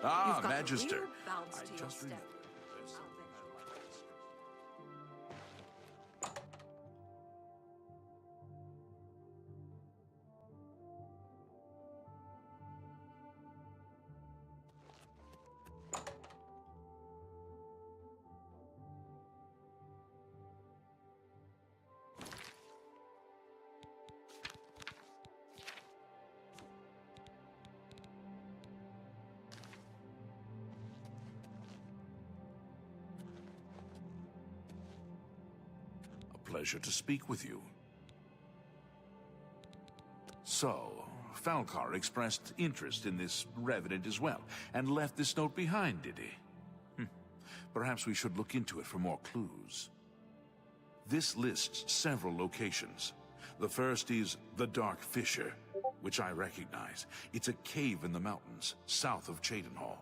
Ah, got Magister. real bounce I to your just step. remembered there's something I'd like to discuss. A pleasure to speak with you. So, Falcar expressed interest in this revenant as well, and left this note behind, did he? Perhaps we should look into it for more clues. This lists several locations. The first is the Dark Fissure, which I recognize. It's a cave in the mountains, south of Cheydinhall.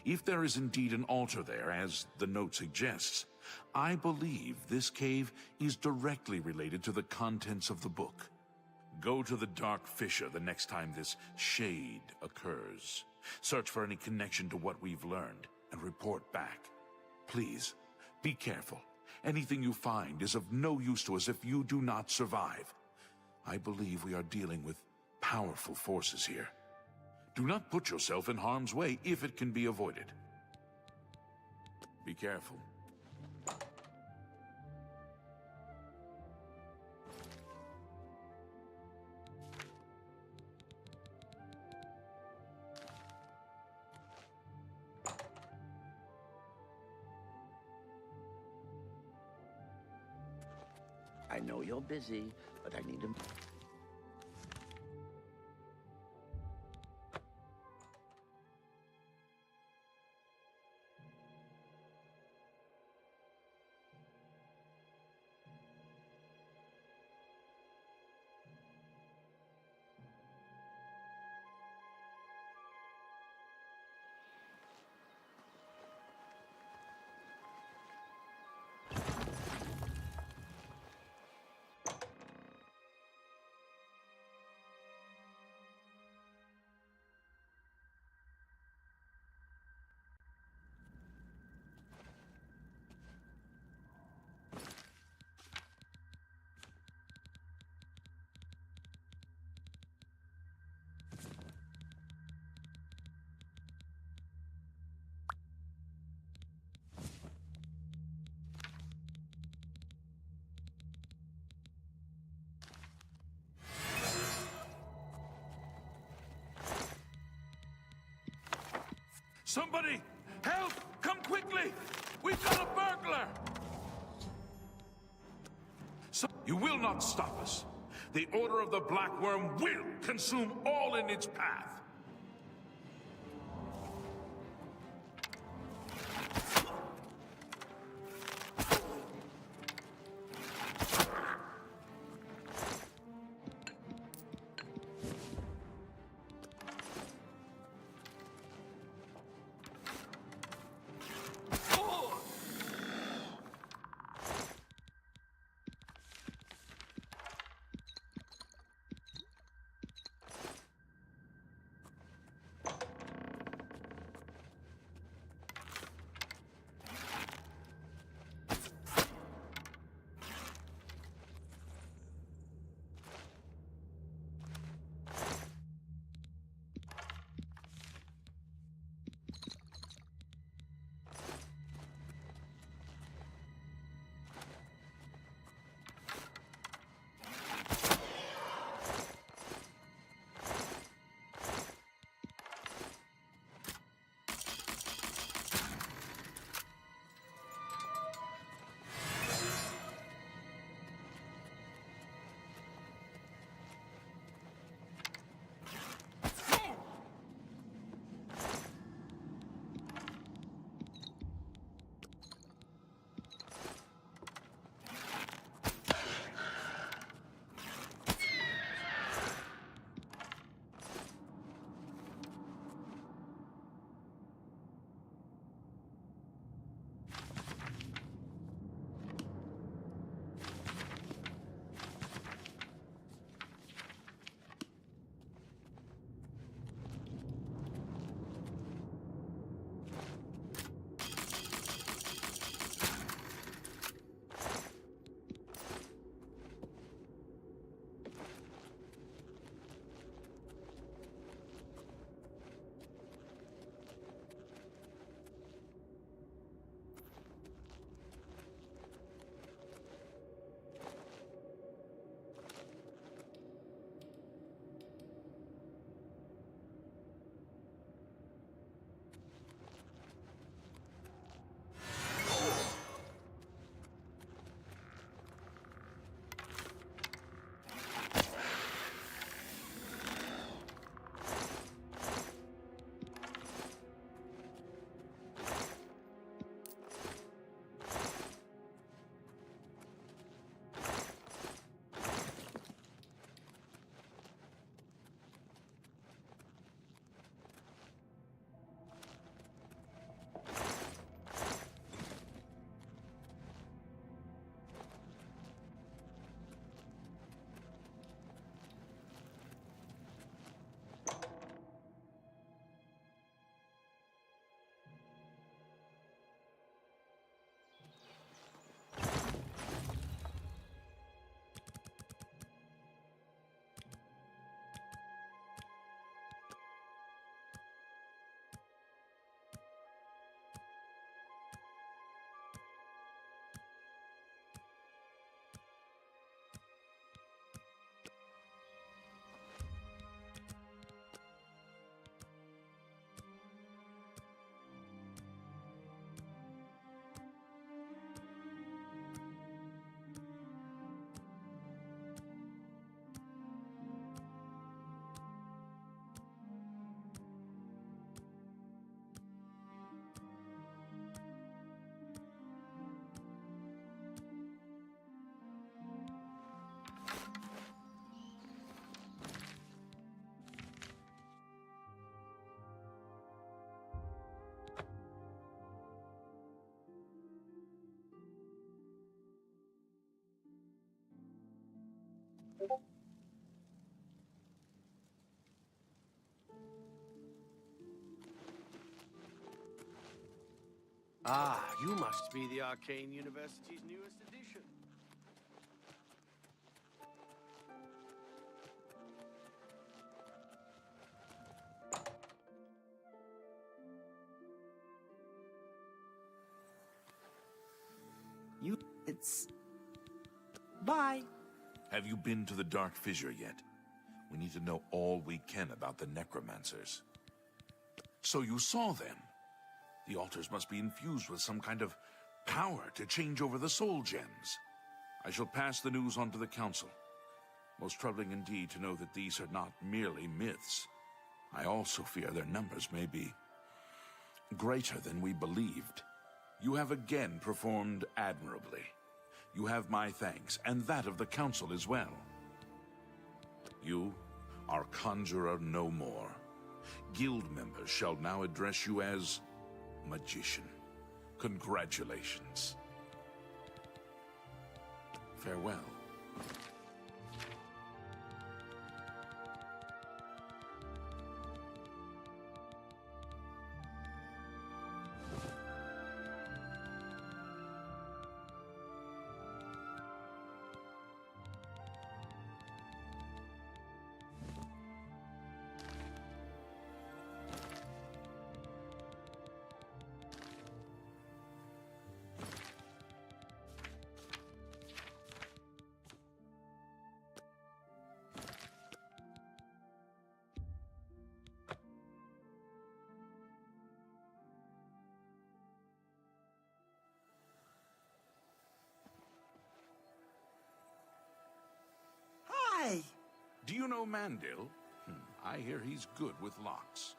If there is indeed an altar there, as the note suggests, I believe this cave is directly related to the contents of the book. Go to the Dark Fissure the next time this shade occurs. Search for any connection to what we've learned, and report back. Please, be careful. Anything you find is of no use to us if you do not survive. I believe we are dealing with powerful forces here. Do not put yourself in harm's way if it can be avoided. Be careful. I know you're busy, but I need to... Somebody! Help! Come quickly! We've got a burglar! You will not stop us. The Order of the Black Worm will consume all in its path. Ah, you must be the Arcane University's newest edition. It's... Bye. Have you been to the Dark Fissure yet? We need to know all we can about the necromancers. So you saw them? The altars must be infused with some kind of power to change over the soul gems. I shall pass the news on to the council. Most troubling indeed to know that these are not merely myths. I also fear their numbers may be greater than we believed. You have again performed admirably. You have my thanks, and that of the council as well. You are conjurer no more. Guild members shall now address you as magician. Congratulations. Farewell. Hi. Do you know Mandil? I hear he's good with locks.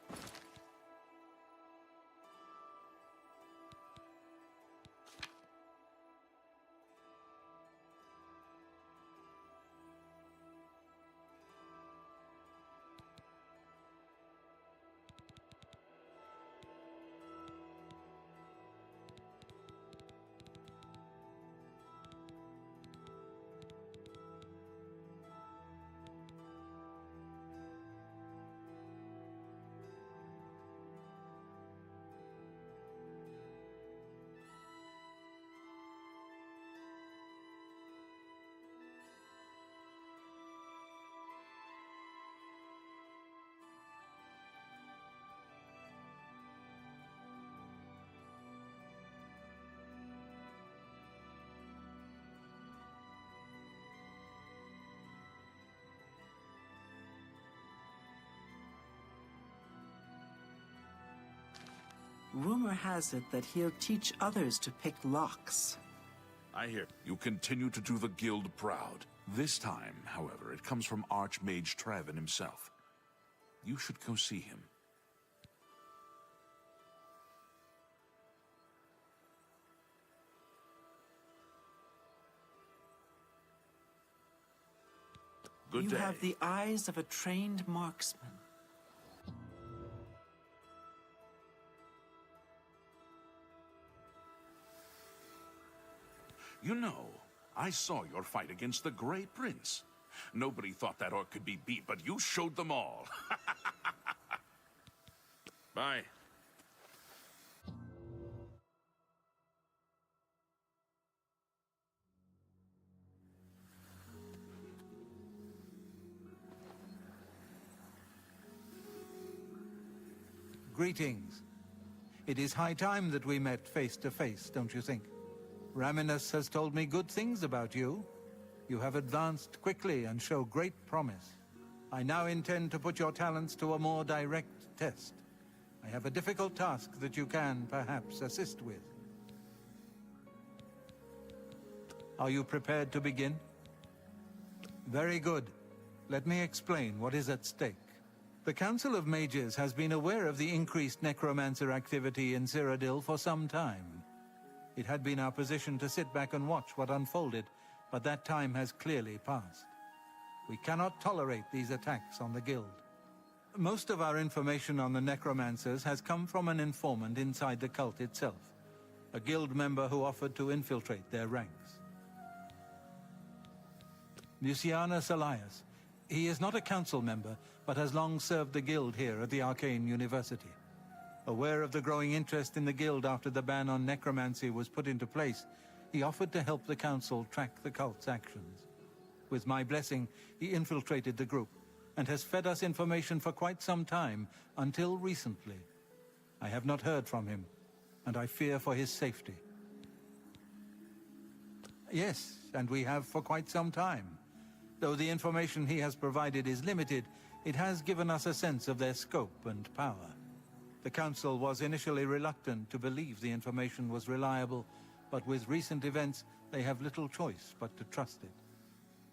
Rumor has it that he'll teach others to pick locks. I hear you continue to do the guild proud. This time, however, it comes from Archmage Trevin himself. You should go see him. Good day. You have the eyes of a trained marksman. You know, I saw your fight against the Grey Prince. Nobody thought that orc could be beat, but you showed them all. Bye. Greetings. It is high time that we met face to face, don't you think? Raminus has told me good things about you. You have advanced quickly and show great promise. I now intend to put your talents to a more direct test. I have a difficult task that you can, perhaps, assist with. Are you prepared to begin? Very good. Let me explain what is at stake. The Council of Mages has been aware of the increased necromancer activity in Cyrodiil for some time. It had been our position to sit back and watch what unfolded, but that time has clearly passed. We cannot tolerate these attacks on the Guild. Most of our information on the necromancers has come from an informant inside the cult itself, a Guild member who offered to infiltrate their ranks. Lucianus Elias. He is not a council member, but has long served the guild here at the Arcane University. Aware of the growing interest in the guild after the ban on necromancy was put into place, he offered to help the council track the cult's actions. With my blessing, he infiltrated the group and has fed us information for quite some time, until recently. I have not heard from him, and I fear for his safety. Yes, and we have for quite some time. Though the information he has provided is limited, it has given us a sense of their scope and power. The Council was initially reluctant to believe the information was reliable, but with recent events, they have little choice but to trust it.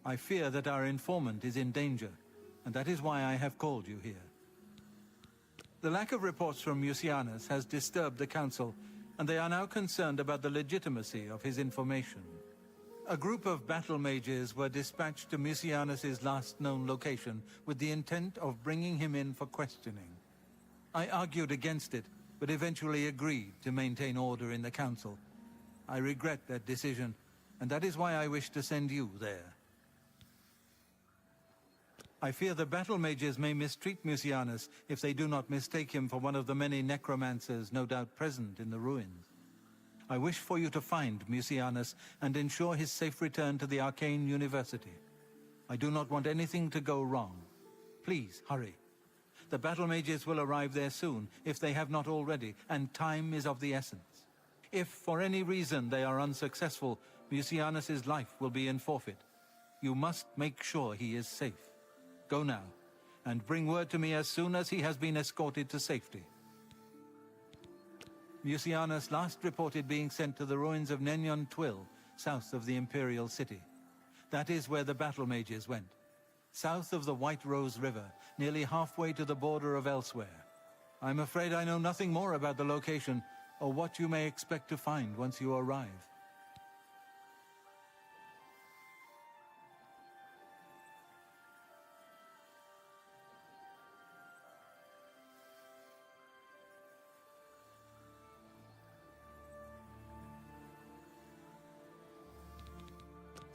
I fear that our informant is in danger, and that is why I have called you here. The lack of reports from Mucianus has disturbed the Council, and they are now concerned about the legitimacy of his information. A group of battle mages were dispatched to Mucianus's last known location with the intent of bringing him in for questioning. I argued against it, but eventually agreed to maintain order in the Council. I regret that decision, and that is why I wish to send you there. I fear the battle mages may mistreat Mucianus if they do not mistake him for one of the many necromancers no doubt present in the ruins. I wish for you to find Mucianus and ensure his safe return to the Arcane University. I do not want anything to go wrong. Please, hurry. The battle mages will arrive there soon, if they have not already, and time is of the essence. If, for any reason, they are unsuccessful, Mucianus's life will be in forfeit. You must make sure he is safe. Go now, and bring word to me as soon as he has been escorted to safety. Mucianus last reported being sent to the ruins of Nenyon Twill, south of the Imperial City. That is where the battle mages went. South of the White Rose River, nearly halfway to the border of elsewhere. I'm afraid I know nothing more about the location, or what you may expect to find once you arrive.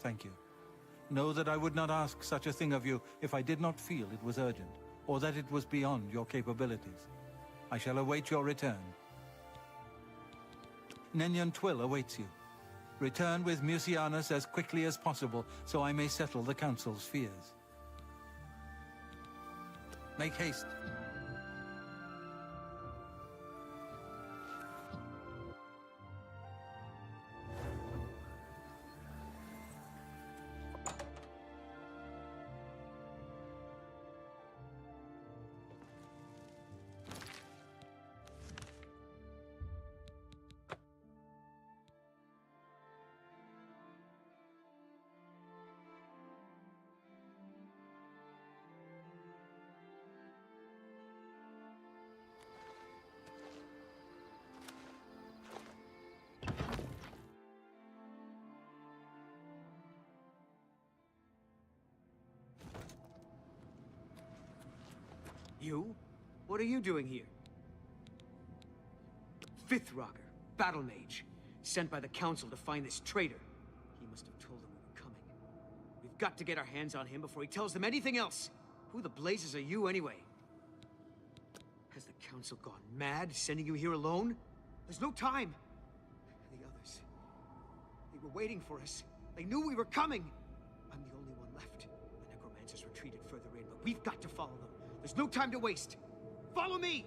Thank you. Know that I would not ask such a thing of you if I did not feel it was urgent, or that it was beyond your capabilities. I shall await your return. Nenyon Twill awaits you. Return with Mucianus as quickly as possible, so I may settle the Council's fears. Make haste. You? What are you doing here? Fifth Rocker, Battle Mage, sent by the Council to find this traitor. He must have told them we were coming. We've got to get our hands on him before he tells them anything else. Who the blazes are you, anyway? Has the Council gone mad, sending you here alone? There's no time. The others, they were waiting for us. They knew we were coming. I'm the only one left. The necromancers retreated further in, but we've got to follow them. There's no time to waste. Follow me!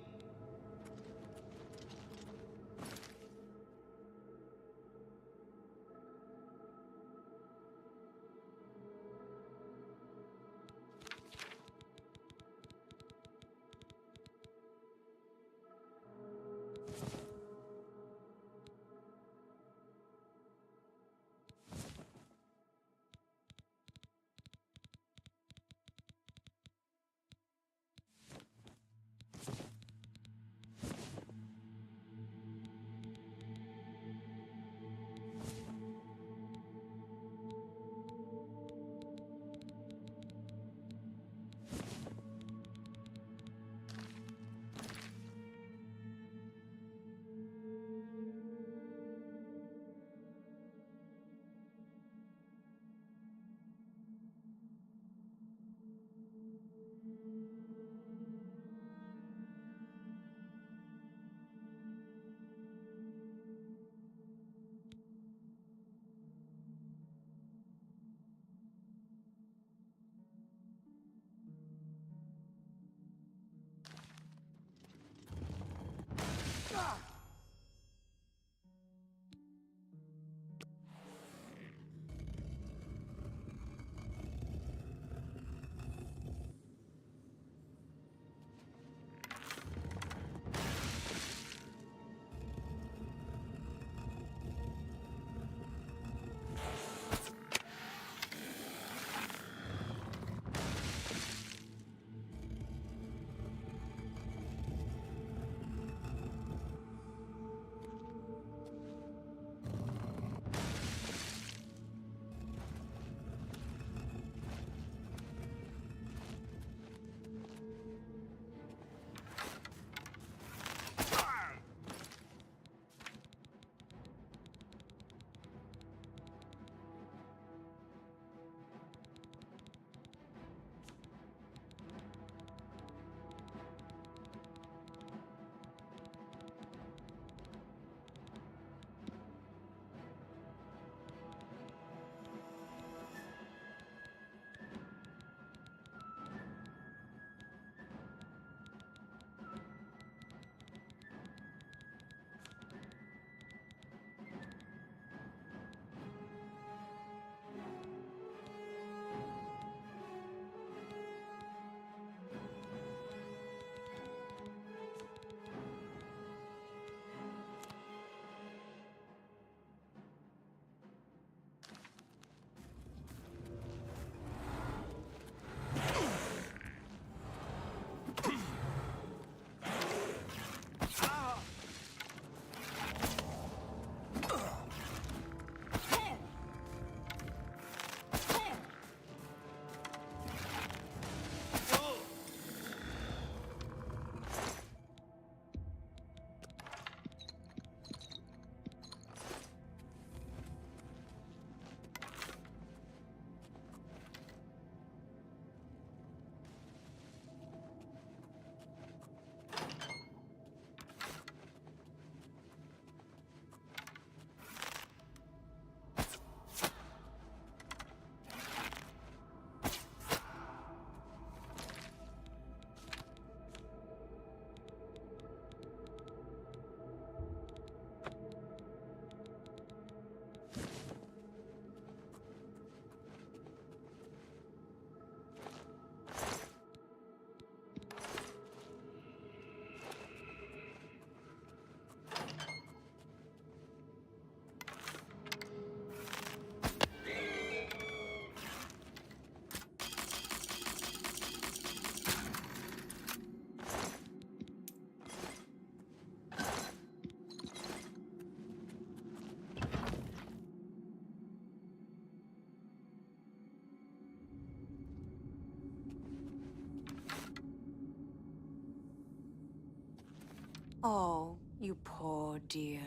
Oh, you poor dear.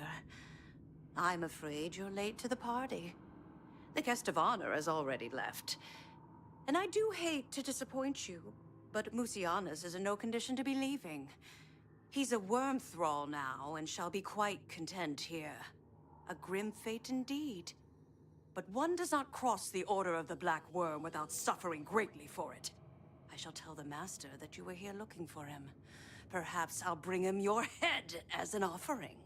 I'm afraid you're late to the party. The guest of honor has already left. And I do hate to disappoint you, but Musianus is in no condition to be leaving. He's a worm thrall now, and shall be quite content here. A grim fate indeed. But one does not cross the Order of the Black Worm without suffering greatly for it. I shall tell the Master that you were here looking for him. Perhaps I'll bring him your head as an offering.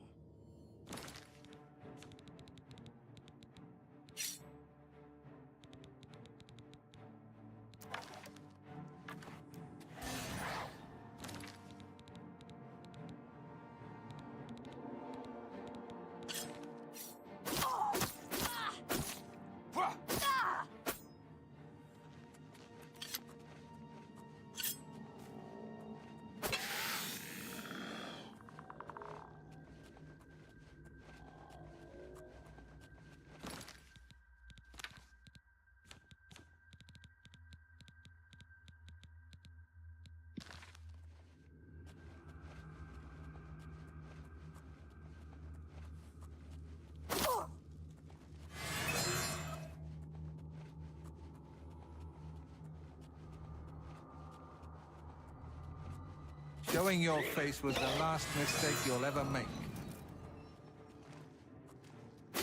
Showing your face was the last mistake you'll ever make.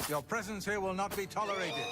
Your presence here will not be tolerated.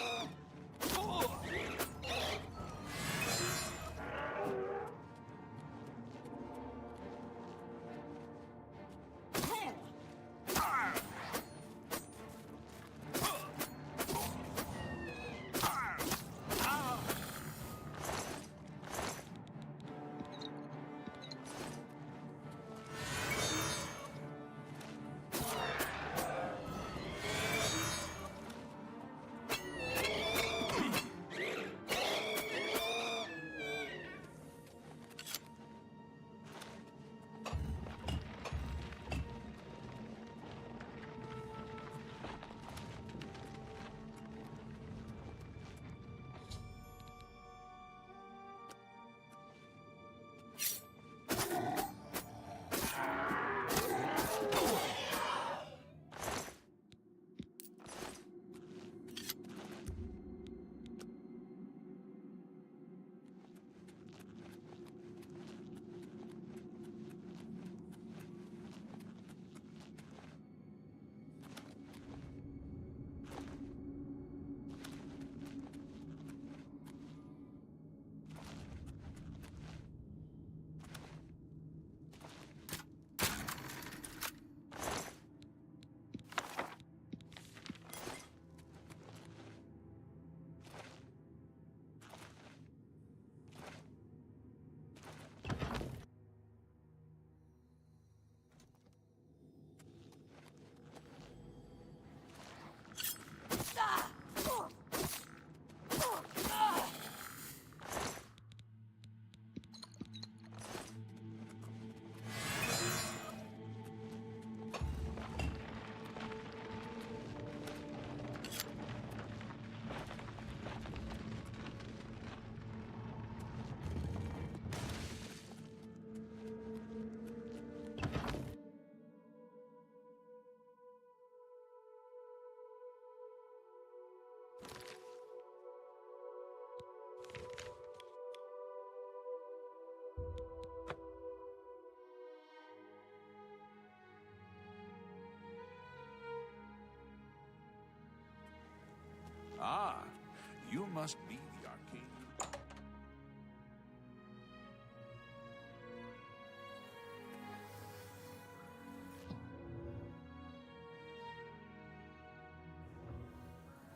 must be the arcane.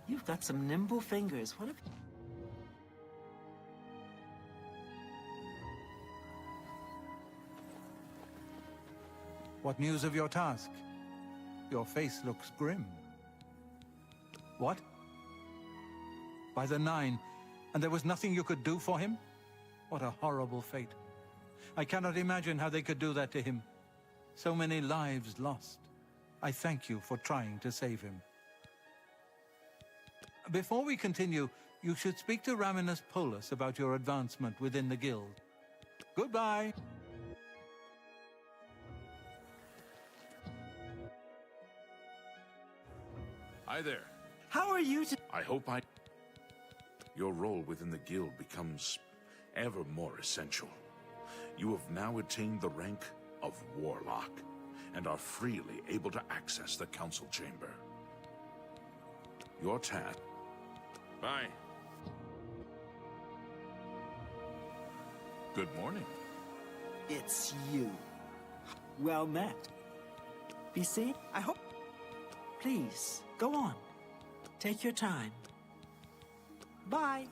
You've got some nimble fingers. What have... What news of your task? Your face looks grim. What? By the Nine, and there was nothing you could do for him? What a horrible fate. I cannot imagine how they could do that to him. So many lives lost. I thank you for trying to save him. Before we continue, you should speak to Raminus Polus about your advancement within the guild. Goodbye! Hi there. How are you to... I hope your role within the guild becomes ever more essential. You have now attained the rank of Warlock, and are freely able to access the council chamber. Your task... Bye. Good morning. It's you. Well met. BC, I hope... Please, go on. Take your time. Bye.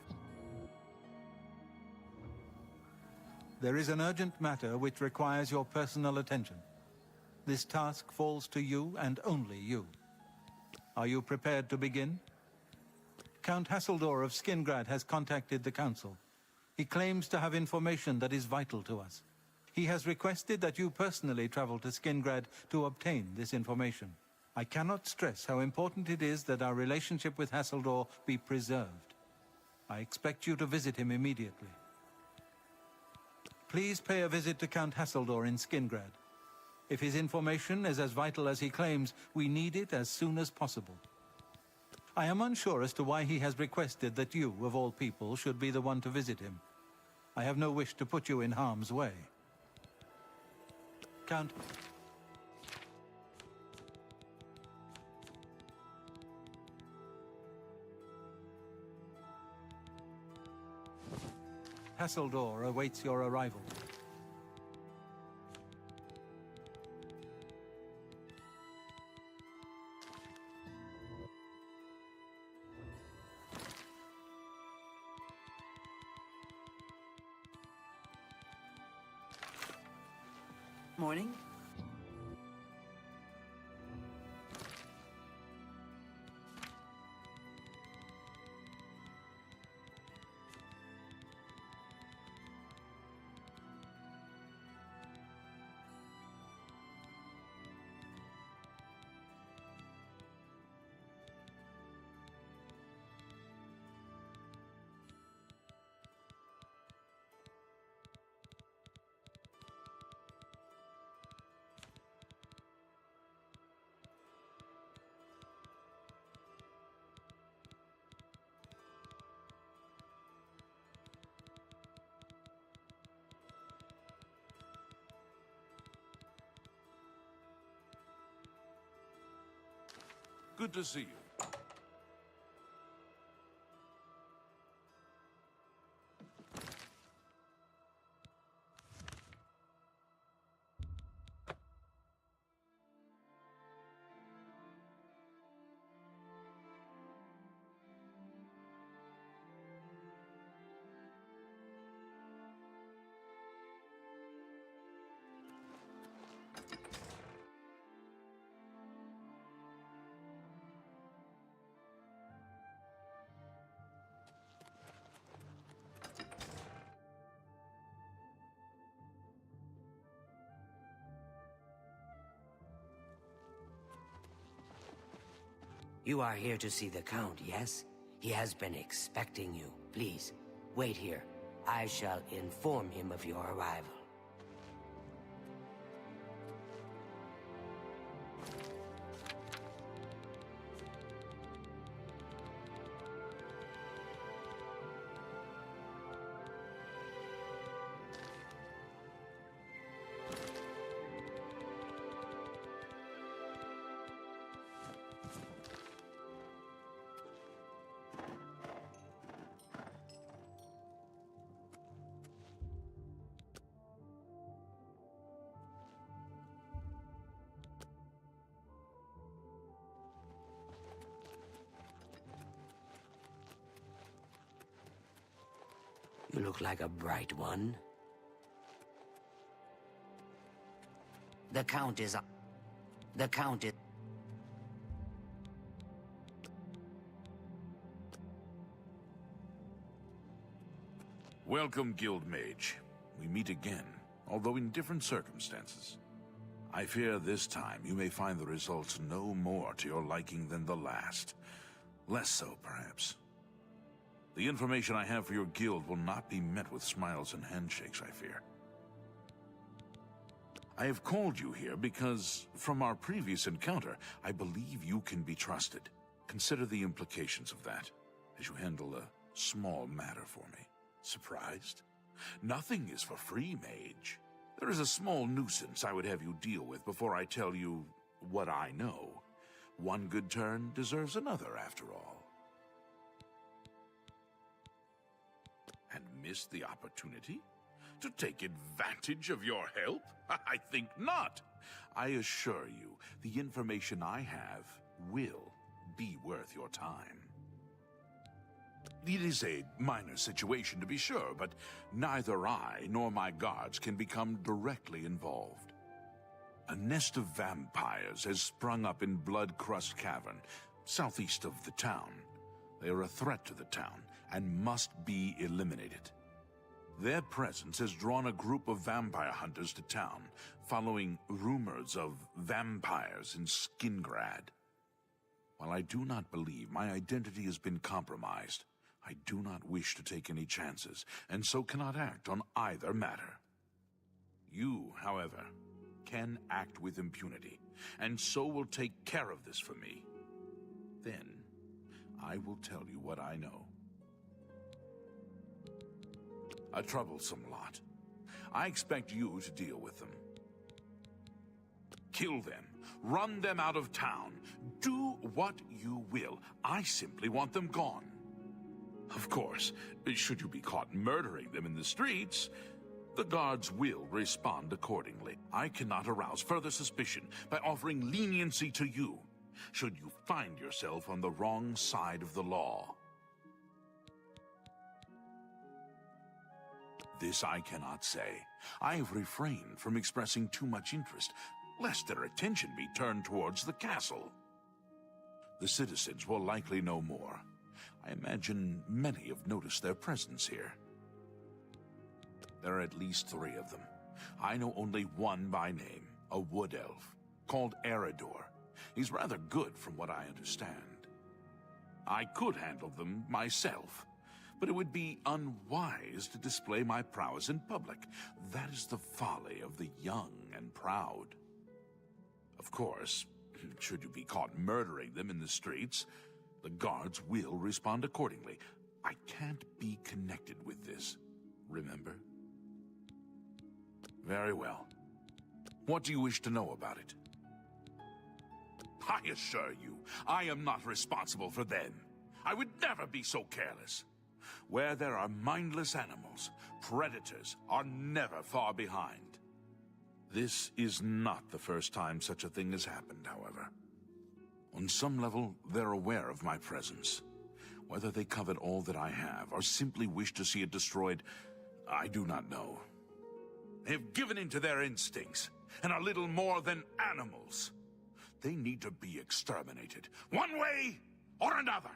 There is an urgent matter which requires your personal attention. This task falls to you and only you. Are you prepared to begin? Count Hasseldor of Skingrad has contacted the Council. He claims to have information that is vital to us. He has requested that you personally travel to Skingrad to obtain this information. I cannot stress how important it is that our relationship with Hasseldor be preserved. I expect you to visit him immediately. Please pay a visit to Count Hasseldor in Skingrad. If his information is as vital as he claims, we need it as soon as possible. I am unsure as to why he has requested that you, of all people, should be the one to visit him. I have no wish to put you in harm's way. Count... Hasseldor awaits your arrival. Morning. Good to see you. You are here to see the Count, yes? He has been expecting you. Please, wait here. I shall inform him of your arrival. look like a bright one. The Count is... Welcome, Guild Mage. We meet again, although in different circumstances. I fear this time you may find the results no more to your liking than the last. Less so, perhaps. The information I have for your guild will not be met with smiles and handshakes, I fear. I have called you here because, from our previous encounter, I believe you can be trusted. Consider the implications of that, as you handle a small matter for me. Surprised? Nothing is for free, mage. There is a small nuisance I would have you deal with before I tell you what I know. One good turn deserves another, after all. And miss the opportunity? To take advantage of your help? I think not. I assure you, the information I have will be worth your time. It is a minor situation, to be sure, but neither I nor my guards can become directly involved. A nest of vampires has sprung up in Blood-Crust Cavern, southeast of the town. They are a threat to the town and must be eliminated. Their presence has drawn a group of vampire hunters to town, following rumors of vampires in Skingrad. While I do not believe my identity has been compromised, I do not wish to take any chances, and so cannot act on either matter. You, however, can act with impunity, and so will take care of this for me. Then, I will tell you what I know. A troublesome lot. I expect you to deal with them. Kill them. Run them out of town. Do what you will. I simply want them gone. Of course, should you be caught murdering them in the streets, the guards will respond accordingly. I cannot arouse further suspicion by offering leniency to you, should you find yourself on the wrong side of the law. This I cannot say. I have refrained from expressing too much interest, lest their attention be turned towards the castle. The citizens will likely know more. I imagine many have noticed their presence here. There are at least 3 of them. I know only one by name, a wood elf, called Eridor. He's rather good from what I understand. I could handle them myself, but it would be unwise to display my prowess in public. That is the folly of the young and proud. Of course, should you be caught murdering them in the streets, the guards will respond accordingly. I can't be connected with this, remember? Very well. What do you wish to know about it? I assure you, I am not responsible for them. I would never be so careless. Where there are mindless animals, predators are never far behind. This is not the first time such a thing has happened, however. On some level, they're aware of my presence. Whether they covet all that I have, or simply wish to see it destroyed, I do not know. They have given in to their instincts, and are little more than animals. They need to be exterminated, one way or another.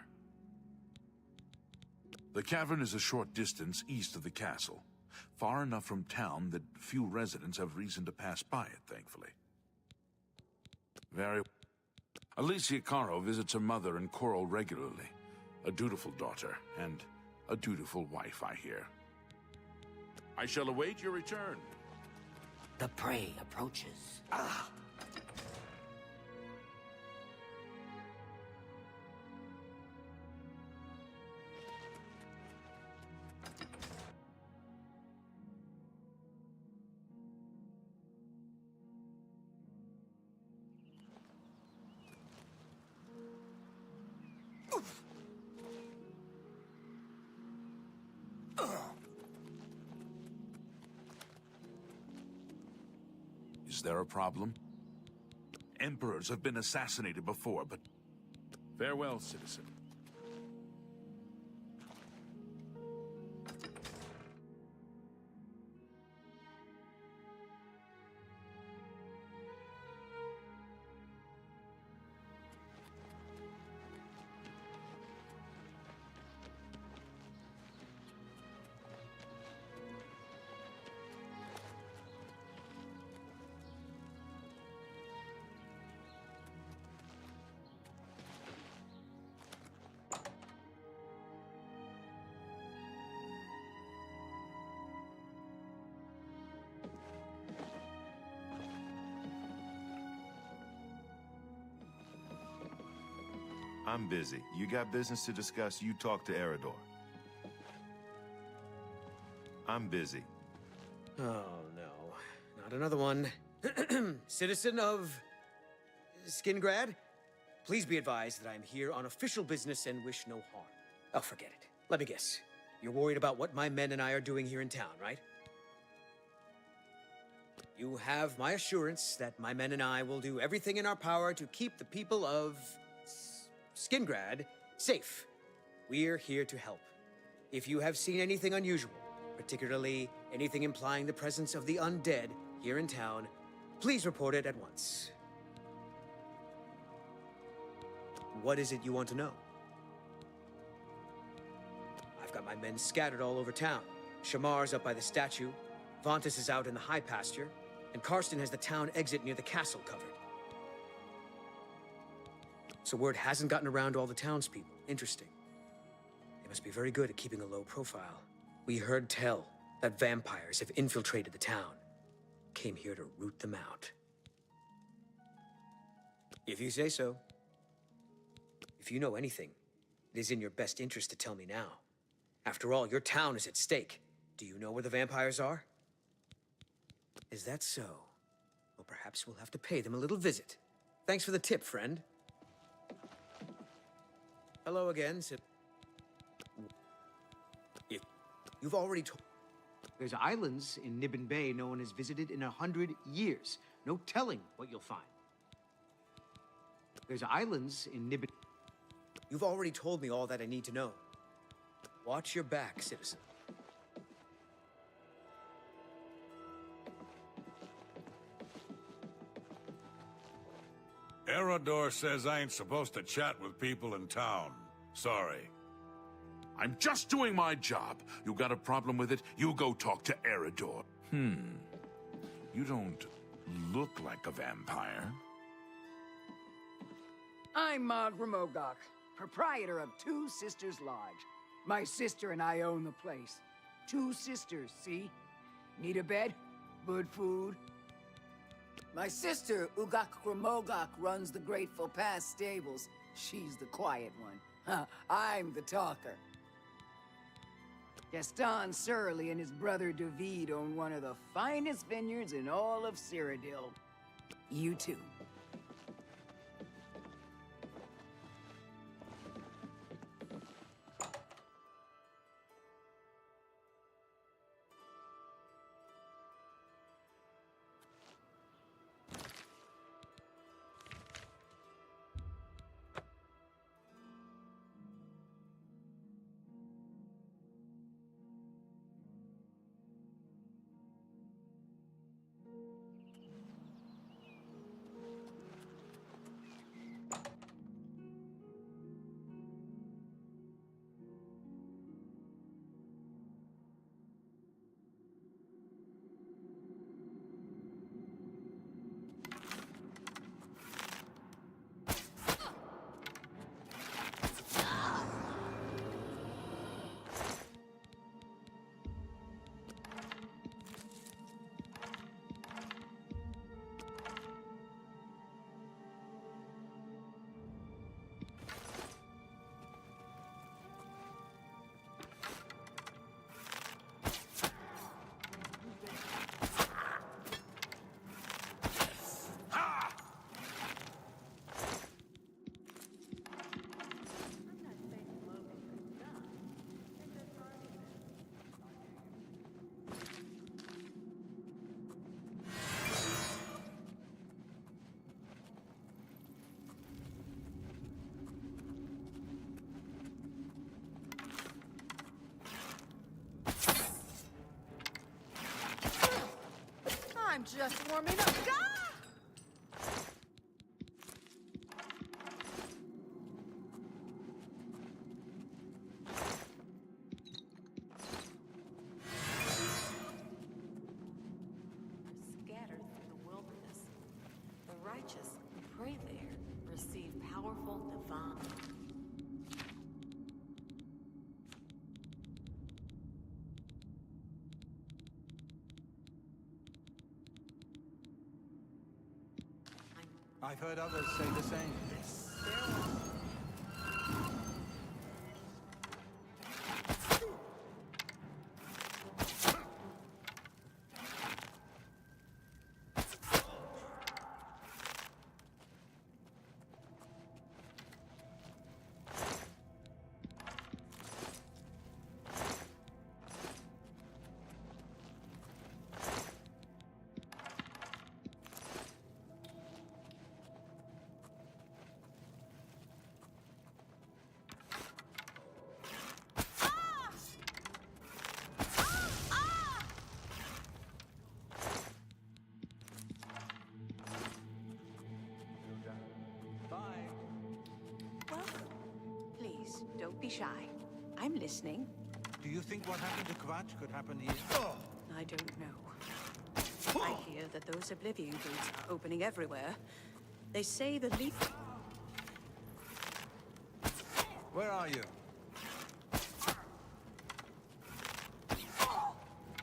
The cavern is a short distance east of the castle, far enough from town that few residents have reason to pass by it, thankfully. Very well. Alicia Caro visits her mother and Coral regularly. A dutiful daughter, and a dutiful wife, I hear. I shall await your return. The prey approaches. Is there a problem? Emperors have been assassinated before, but... Farewell, citizen. I'm busy. You got business to discuss, you talk to Eridor. I'm busy. Oh, no. Not another one. Citizen of... Skingrad? Please be advised that I am here on official business and wish no harm. Oh, forget it. Let me guess. You're worried about what my men and I are doing here in town, right? You have my assurance that my men and I will do everything in our power to keep the people of... Skingrad safe. We're here to help. If you have seen anything unusual, particularly anything implying the presence of the undead here in town, please report it at once. What is it you want to know? I've got my men scattered all over town. Shamar's up by the statue, Vontus is out in the high pasture, and Karsten has the town exit near the castle covered. So word hasn't gotten around to all the townspeople. Interesting. They must be very good at keeping a low profile. We heard tell that vampires have infiltrated the town. Came here to root them out. If you say so. If you know anything, it is in your best interest to tell me now. After all, your town is at stake. Do you know where the vampires are? Is that so? Well, perhaps we'll have to pay them a little visit. Thanks for the tip, friend. Hello again, If you've already told... There's islands in Nibbin Bay no one has visited in 100 years. No telling what you'll find. There's islands in Nibbin... You've already told me all that I need to know. Watch your back, citizen. Eridor says I ain't supposed to chat with people in town. Sorry. I'm just doing my job. You got a problem with it? You go talk to Eridor. You don't look like a vampire. I'm Maud Ramogok, proprietor of Two Sisters Lodge. My sister and I own the place. Two sisters, see? Need a bed? Good food? My sister, Ugak Ramogok, runs the Grateful Pass stables. She's the quiet one. I'm the talker. Gaston Surly and his brother David own one of the finest vineyards in all of Cyrodiil. You too. I'm just warming up. Scattered through the wilderness. The righteous who pray there receive powerful divine. I've heard others say the same. Don't be shy. I'm listening. Do you think what happened to Kvatch could happen here? I don't know. I hear that those oblivion gates are opening everywhere. They say the leaf... Where are you?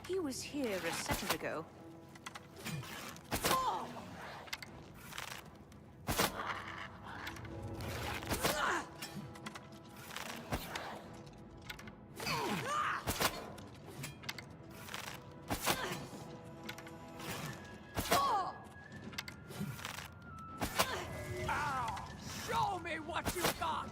He was here a second ago. Show me what you got!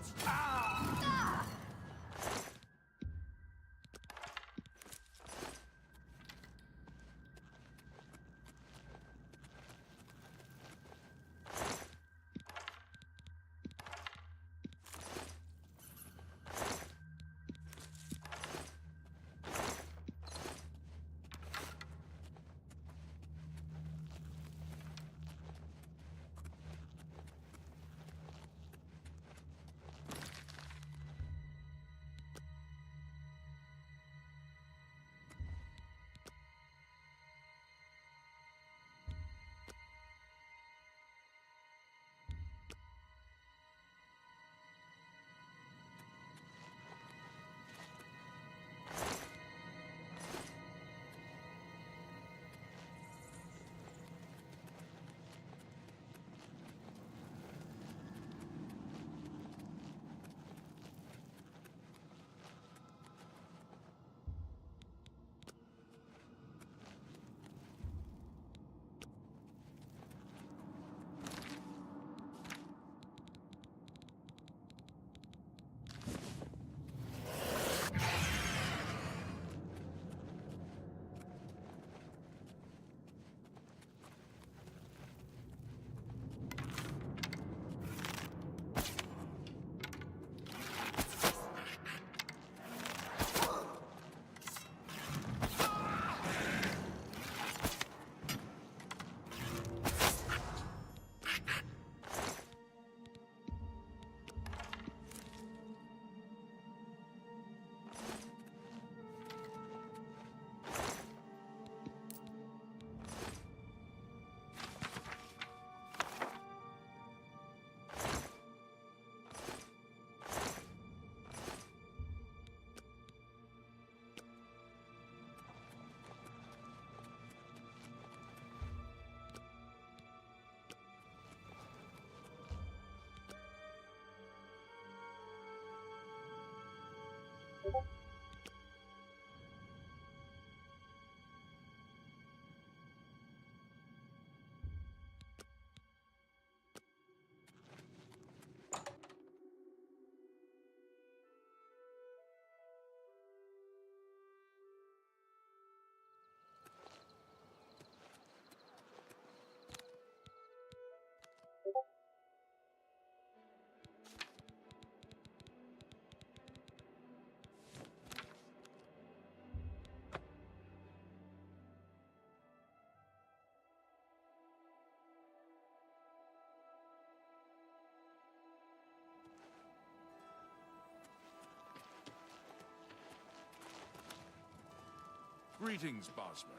Greetings, Bosmer.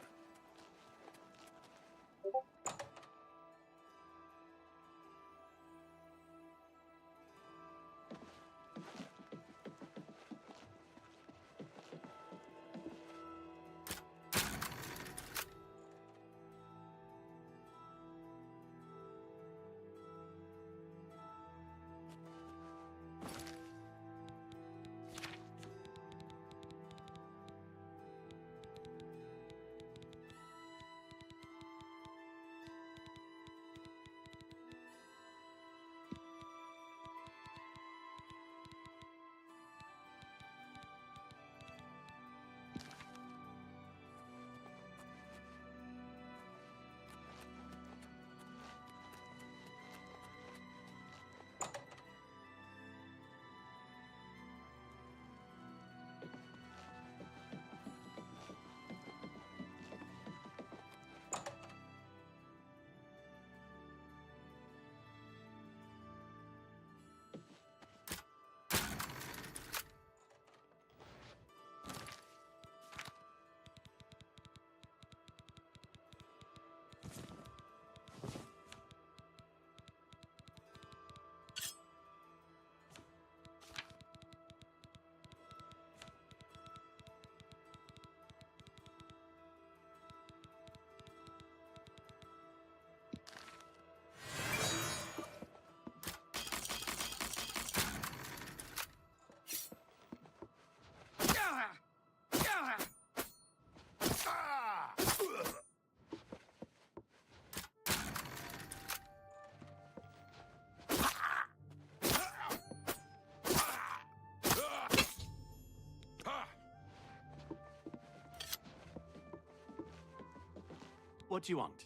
what you want.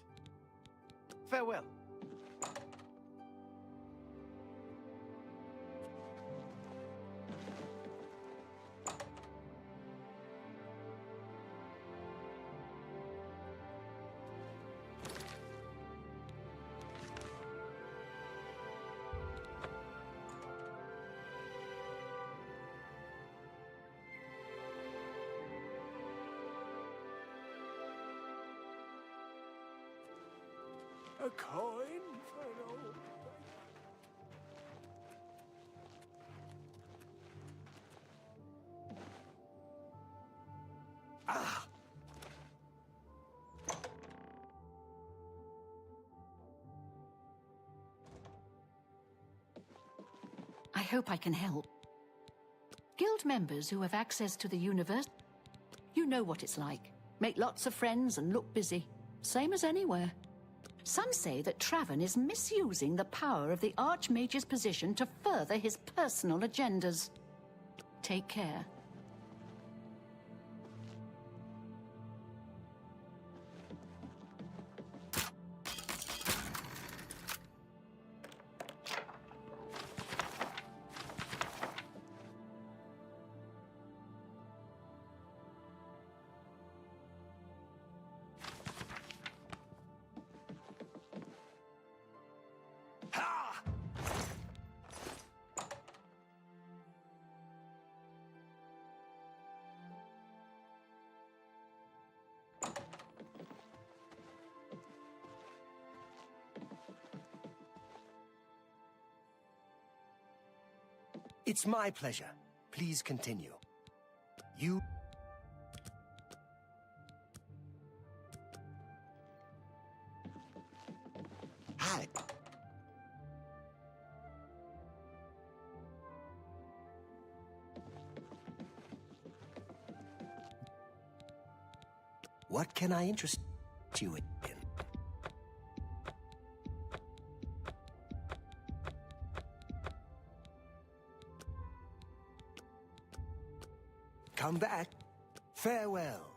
Farewell. A coin for an old... Ah! I hope I can help. Guild members who have access to the universe, you know what it's like. Make lots of friends and look busy. Same as anywhere. Some say that Traven is misusing the power of the Archmage's position to further his personal agendas. Take care. It's my pleasure. Please continue. You... Hi. What can I interest you in? Come back. Farewell.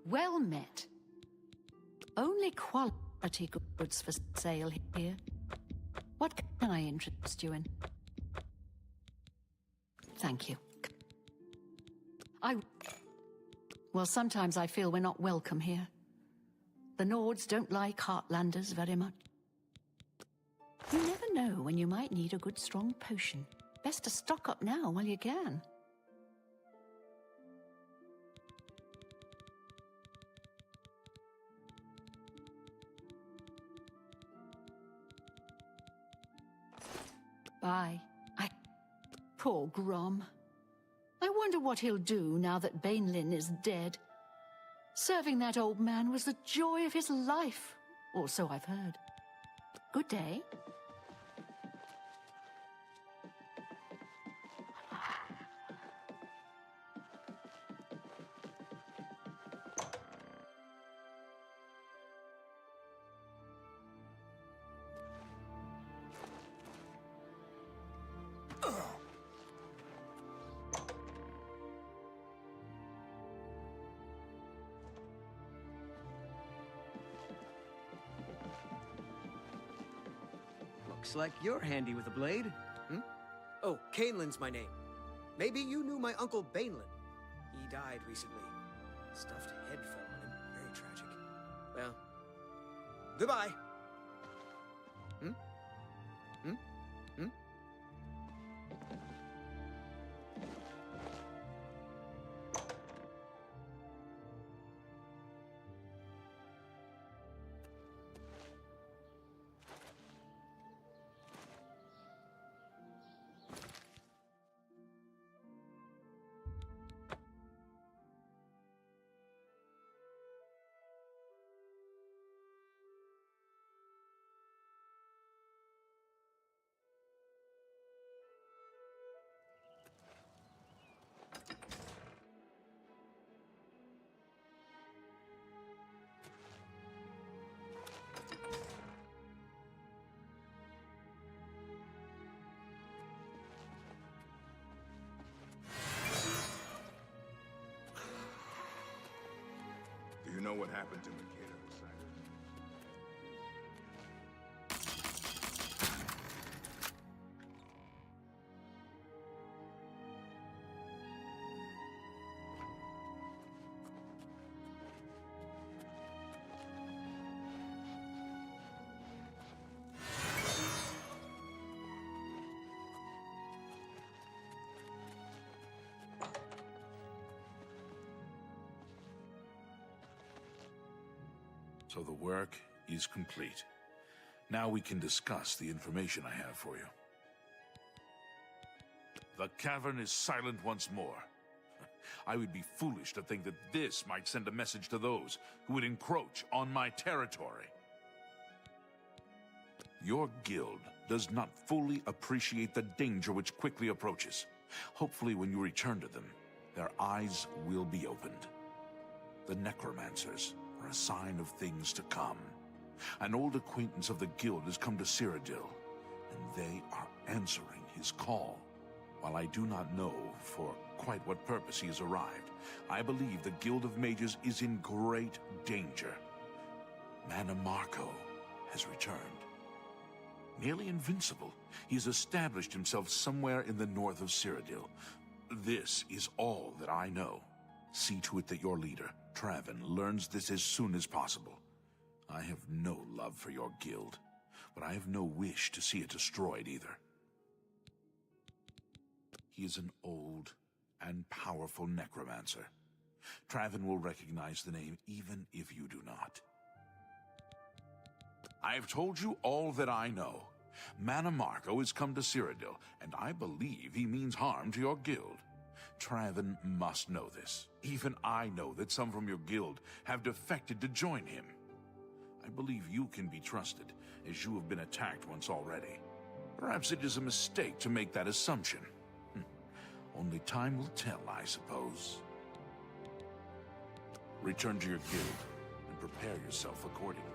Well met. Only quality goods for sale here. What can I interest you in? Thank you. Well, sometimes I feel we're not welcome here. The Nords don't like Heartlanders very much. You never know when you might need a good strong potion. Best to stock up now while you can. Bye. Poor Grom. I wonder what he'll do now that Bainlin is dead. Serving that old man was the joy of his life, or so I've heard. Good day. Looks like you're handy with a blade. Hmm? Oh, Cainlin's my name. Maybe you knew my uncle Bainlin. He died recently. Stuffed head fell on him. Very tragic. Well, goodbye. Hmm? Hmm? Hmm? know what happened to Mikado, Simon? So the work is complete. Now we can discuss the information I have for you. The cavern is silent once more. I would be foolish to think that this might send a message to those who would encroach on my territory. Your guild does not fully appreciate the danger which quickly approaches. Hopefully, when you return to them, their eyes will be opened. The necromancers are a sign of things to come. An old acquaintance of the guild has come to Cyrodiil, and they are answering his call. While I do not know for quite what purpose he has arrived, I believe the Guild of Mages is in great danger. Marco has returned. Nearly invincible, he has established himself somewhere in the north of Cyrodiil. This is all that I know. See to it that your leader, Traven, learns this as soon as possible. I have no love for your guild, but I have no wish to see it destroyed either. He is an old and powerful necromancer. Traven will recognize the name even if you do not. I have told you all that I know. Marco has come to Cyrodiil, and I believe he means harm to your guild. Traven must know this. Even I know that some from your guild have defected to join him. I believe you can be trusted, as you have been attacked once already. Perhaps it is a mistake to make that assumption. Only time will tell, I suppose. Return to your guild, and prepare yourself accordingly.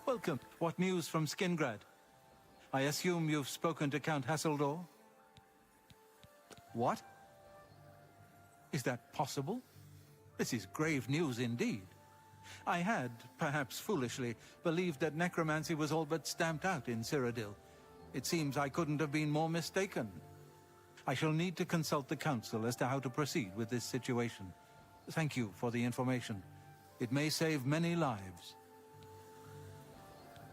Welcome. What news from Skingrad? I assume you've spoken to Count Hasseldor? What? Is that possible? This is grave news indeed. I had, perhaps foolishly, believed that necromancy was all but stamped out in Cyrodiil. It seems I couldn't have been more mistaken. I shall need to consult the council as to how to proceed with this situation. Thank you for the information. It may save many lives.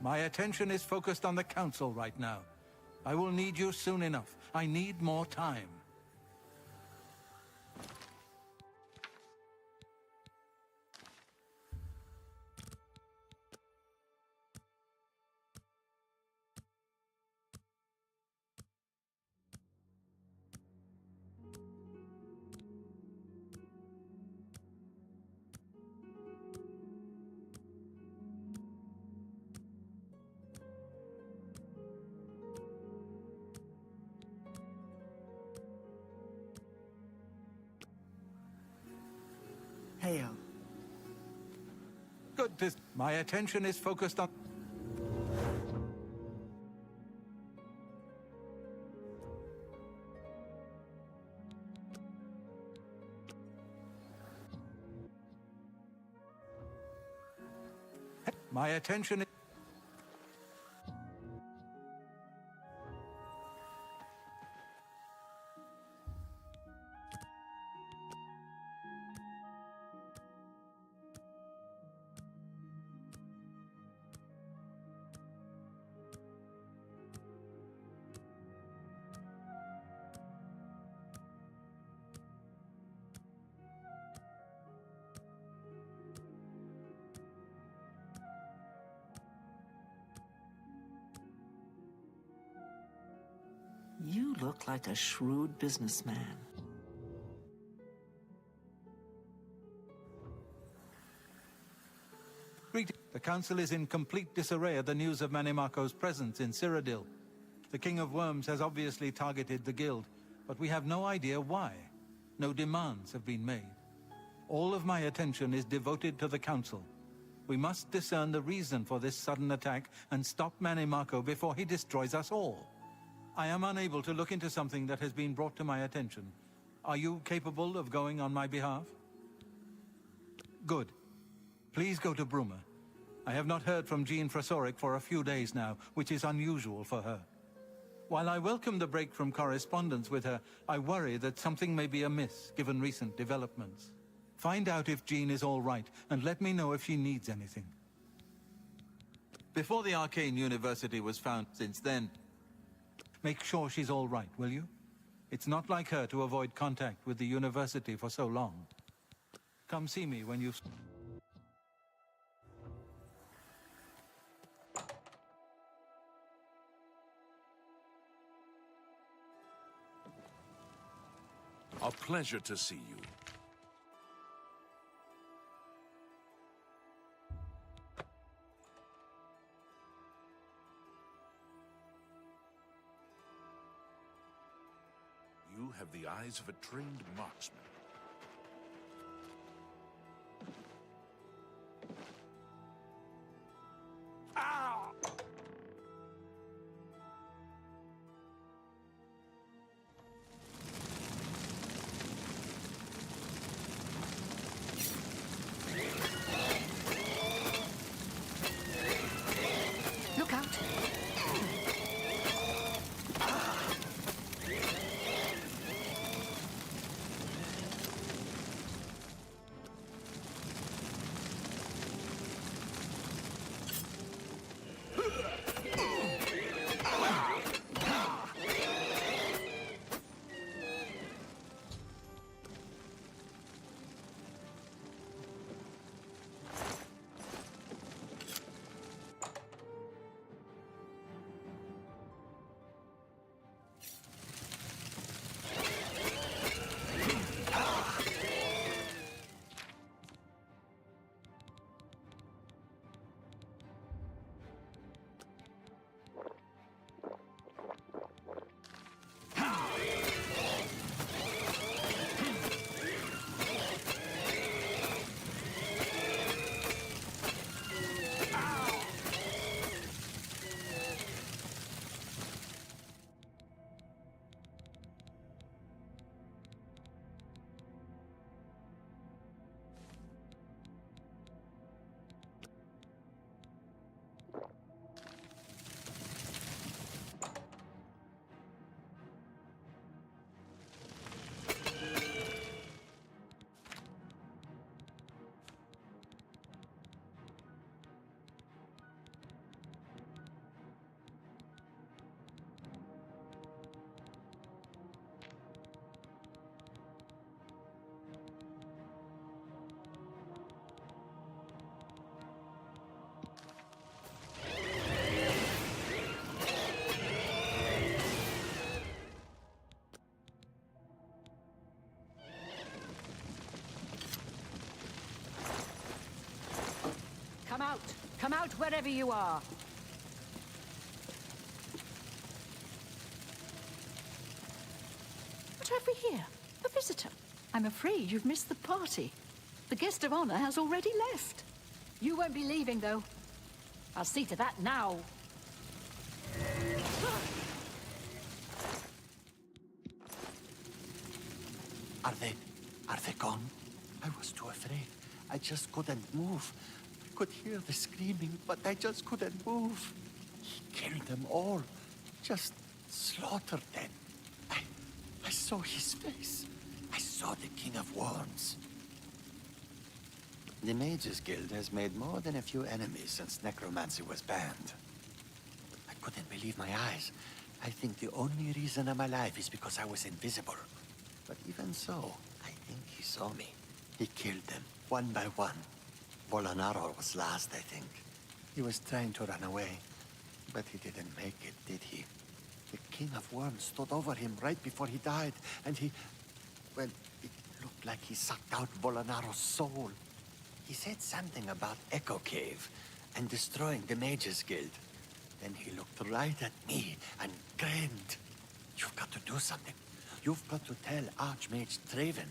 My attention is focused on the council right now. I will need you soon enough. I need more time. Hail. Good. My attention is focused on... My attention is... You look like a shrewd businessman. The council is in complete disarray at the news of Manimako's presence in Cyrodiil. The King of Worms has obviously targeted the guild, but we have no idea why. No demands have been made. All of my attention is devoted to the council. We must discern the reason for this sudden attack and stop Manimako before he destroys us all. I am unable to look into something that has been brought to my attention. Are you capable of going on my behalf? Good. Please go to Bruma. I have not heard from Jean Frasoric for a few days now, which is unusual for her. While I welcome the break from correspondence with her, I worry that something may be amiss, given recent developments. Find out if Jean is all right, and let me know if she needs anything. Before the Arcane University was found, since then, make sure she's all right, will you? It's not like her to avoid contact with the university for so long. Come see me when you've... A pleasure to see you. You have the eyes of a trained marksman. Look out! Come out! Come out wherever you are! What have we here? A visitor. I'm afraid you've missed the party. The guest of honor has already left. You won't be leaving, though. I'll see to that now. Are they gone? I was too afraid. I just couldn't move. I could hear the screaming, but I just couldn't move. He killed them all. Just slaughtered them. I saw his face. I saw the King of Worms. The Mages Guild has made more than a few enemies since necromancy was banned. I couldn't believe my eyes. I think the only reason I'm alive is because I was invisible. But even so, I think he saw me. He killed them, one by one. Bolonaro was last, I think. He was trying to run away, but he didn't make it, did he? The King of Worms stood over him right before he died, and he... well, it looked like he sucked out Bolonaro's soul. He said something about Echo Cave and destroying the Mages Guild. Then he looked right at me and grinned. You've got to do something. You've got to tell Archmage Traven.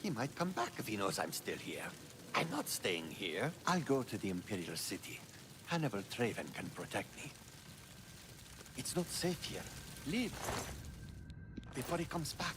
He might come back if he knows I'm still here. I'm not staying here. I'll go to the Imperial City. Hannibal Traven can protect me. It's not safe here. Leave. Before he comes back.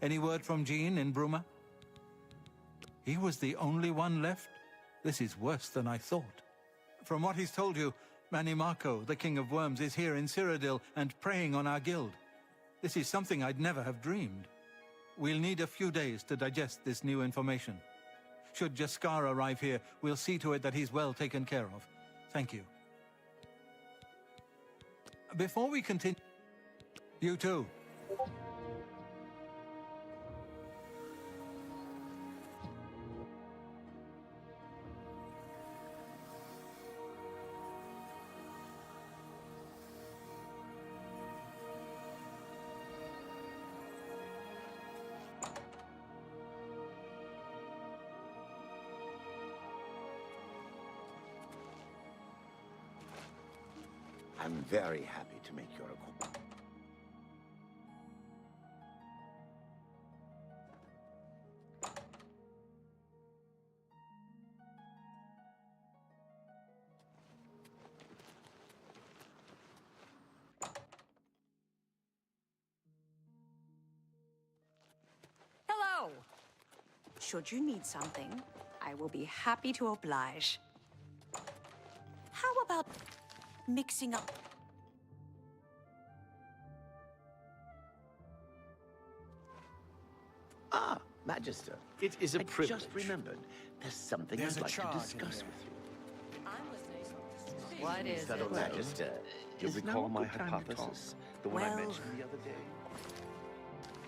Any word from Jean in Bruma? He was the only one left? This is worse than I thought. From what he's told you, Manimarco, the King of Worms, is here in Cyrodiil and preying on our guild. This is something I'd never have dreamed. We'll need a few days to digest this new information. Should Jaskar arrive here, we'll see to it that he's well taken care of. Thank you. Before we continue... You too. I'm very happy to make your acquaintance. Hello! Should you need something, I will be happy to oblige. How about mixing up? Ah, Magister. It is a privilege. I just remembered. There's something I'd like to discuss with you. What is Fellow it? Magister, You is recall now a my good time to talk? hypothesis? The one I Well- mentioned the other day?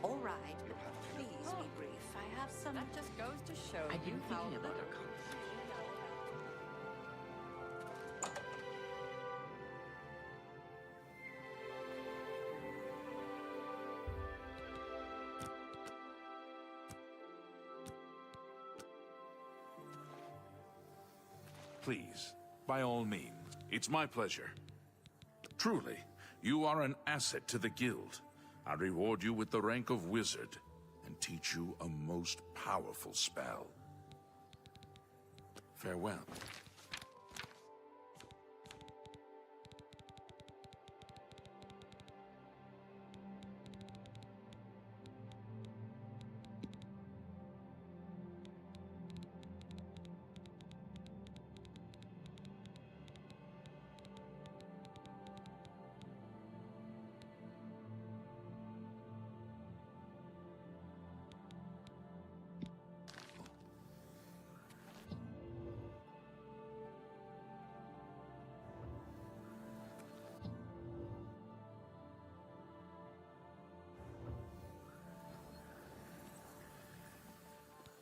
All right, but please be brief. I have some... That just goes to show I've you been how thinking about little our conversation. Please, by all means. It's my pleasure. Truly, you are an asset to the guild. I reward you with the rank of wizard. and teach you a most powerful spell. Farewell.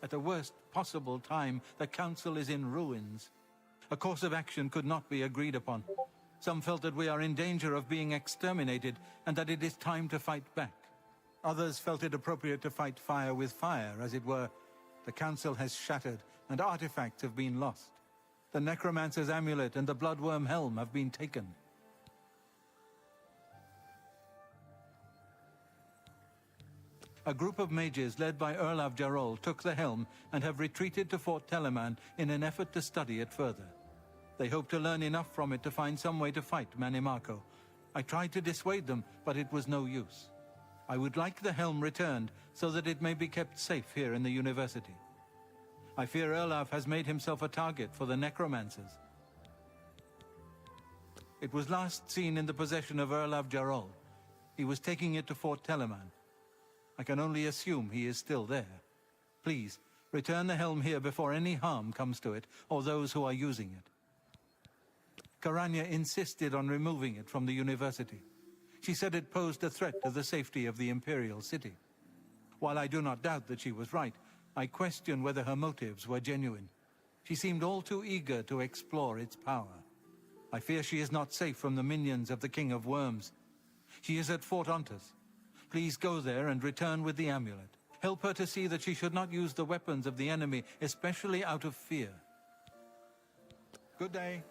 At the worst possible time, the Council is in ruins. A course of action could not be agreed upon. Some felt that we are in danger of being exterminated and that it is time to fight back. Others felt it appropriate to fight fire with fire, as it were. The Council has shattered and artifacts have been lost. The Necromancer's amulet and the Bloodworm helm have been taken. A group of mages led by Erlav Jarol took the helm and have retreated to Fort Telemann in an effort to study it further. They hope to learn enough from it to find some way to fight Manimarco. I tried to dissuade them, but it was no use. I would like the helm returned so that it may be kept safe here in the university. I fear Erlav has made himself a target for the necromancers. It was last seen in the possession of Erlav Jarol. He was taking it to Fort Telemann. I can only assume he is still there. Please, return the helm here before any harm comes to it, or those who are using it. Karanya insisted on removing it from the university. She said it posed a threat to the safety of the Imperial City. While I do not doubt that she was right, I question whether her motives were genuine. She seemed all too eager to explore its power. I fear she is not safe from the minions of the King of Worms. She is at Fort Ontus. Please go there and return with the amulet. Help her to see that she should not use the weapons of the enemy, especially out of fear. Good day.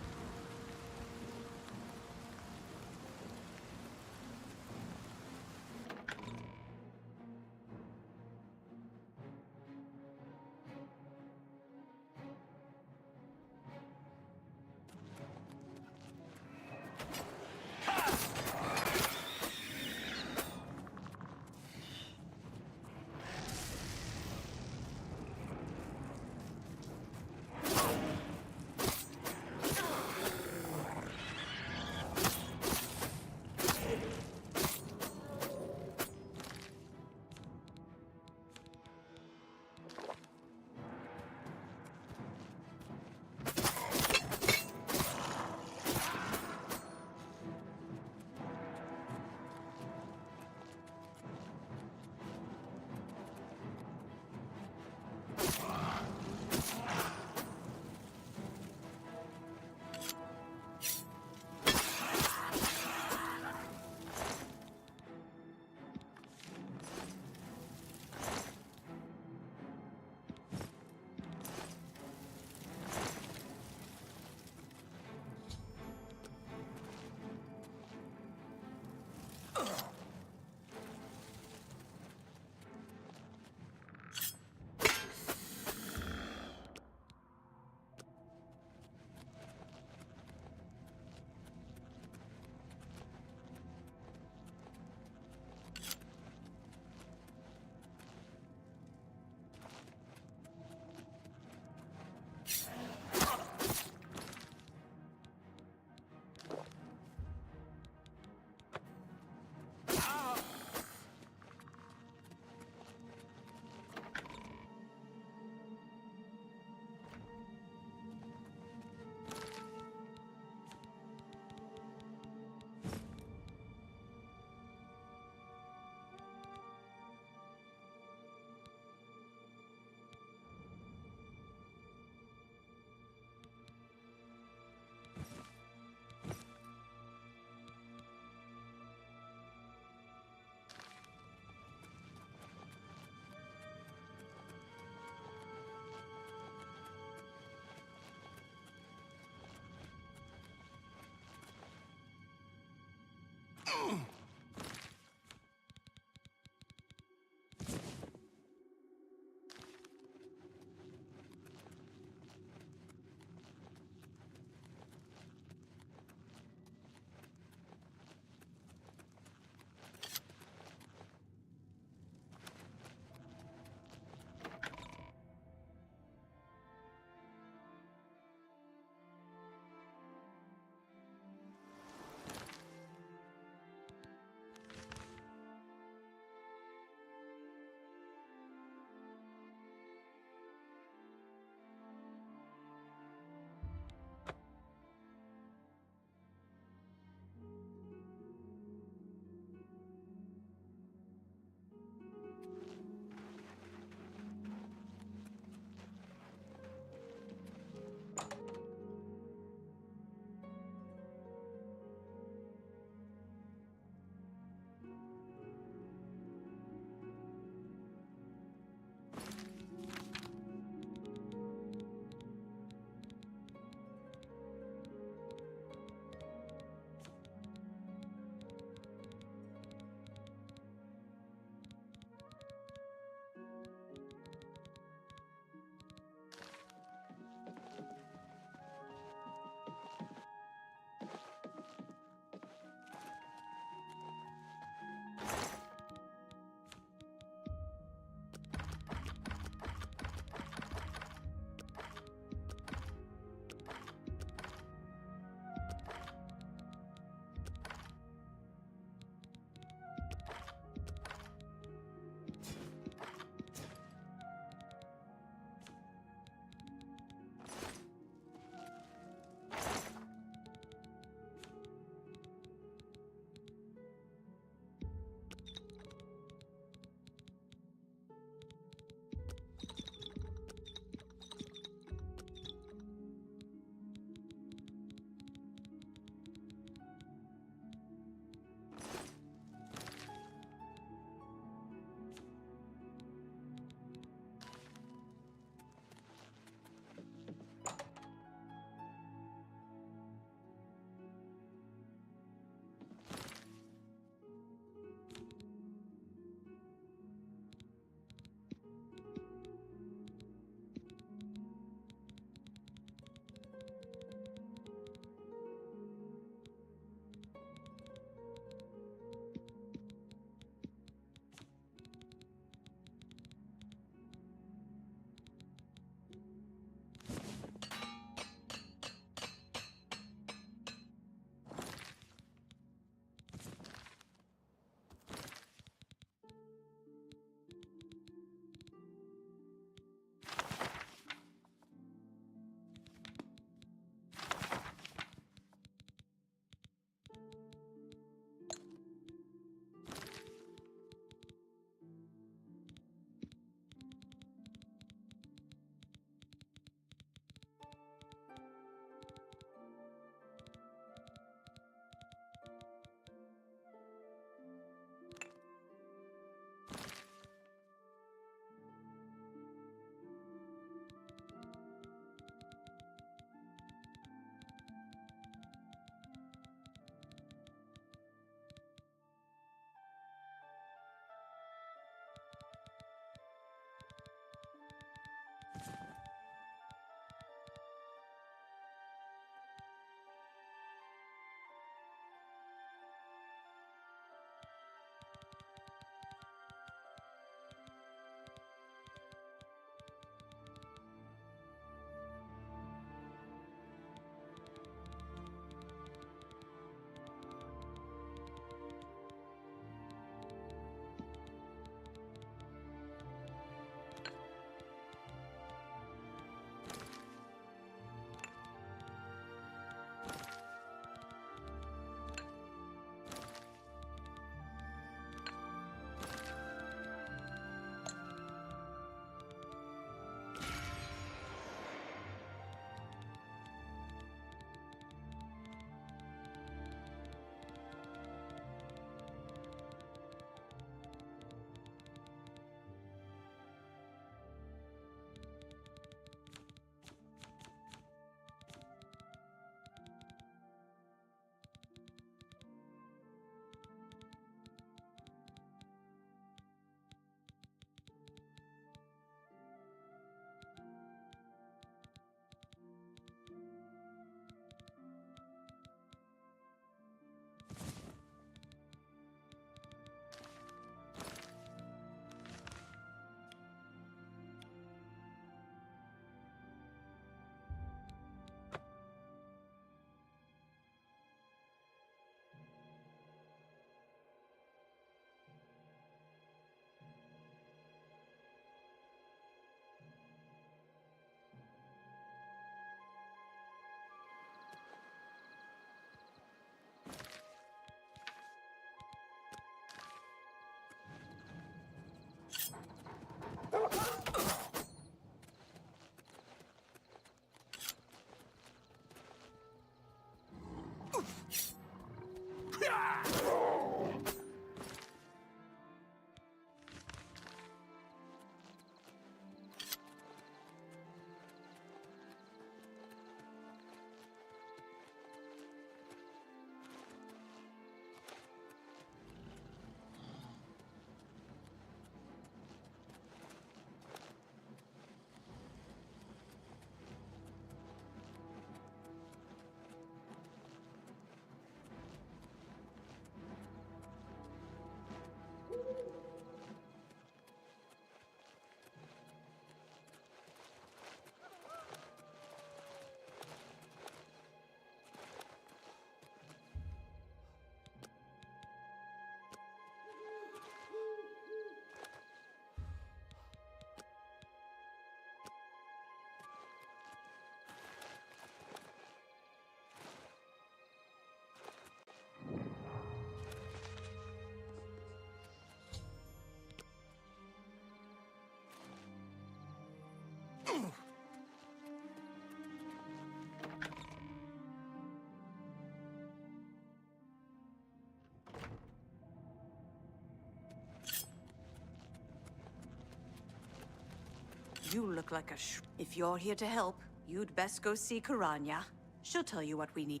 You look like a If you're here to help, you'd best go see Karanya. She'll tell you what we need.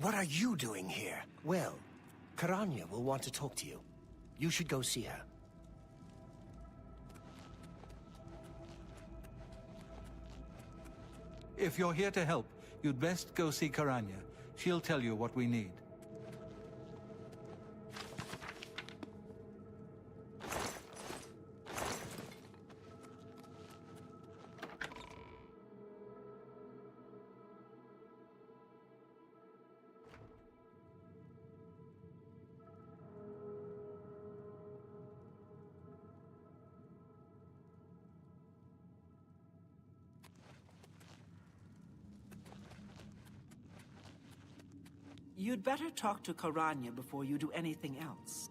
What are you doing here? Well, Karanya will want to talk to you. You should go see her. If you're here to help, you'd best go see Karanya. She'll tell you what we need. You'd better talk to Karanya before you do anything else.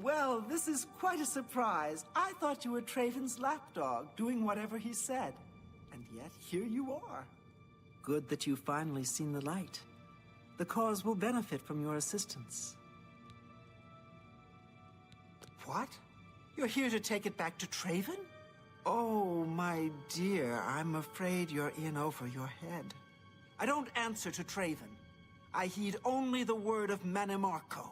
Well, this is quite a surprise. I thought you were Traven's lapdog, doing whatever he said. And yet, here you are. Good that you've finally seen the light. The cause will benefit from your assistance. What? You're here to take it back to Traven? Oh, my dear, I'm afraid you're in over your head. I don't answer to Traven. I heed only the word of Manimarco.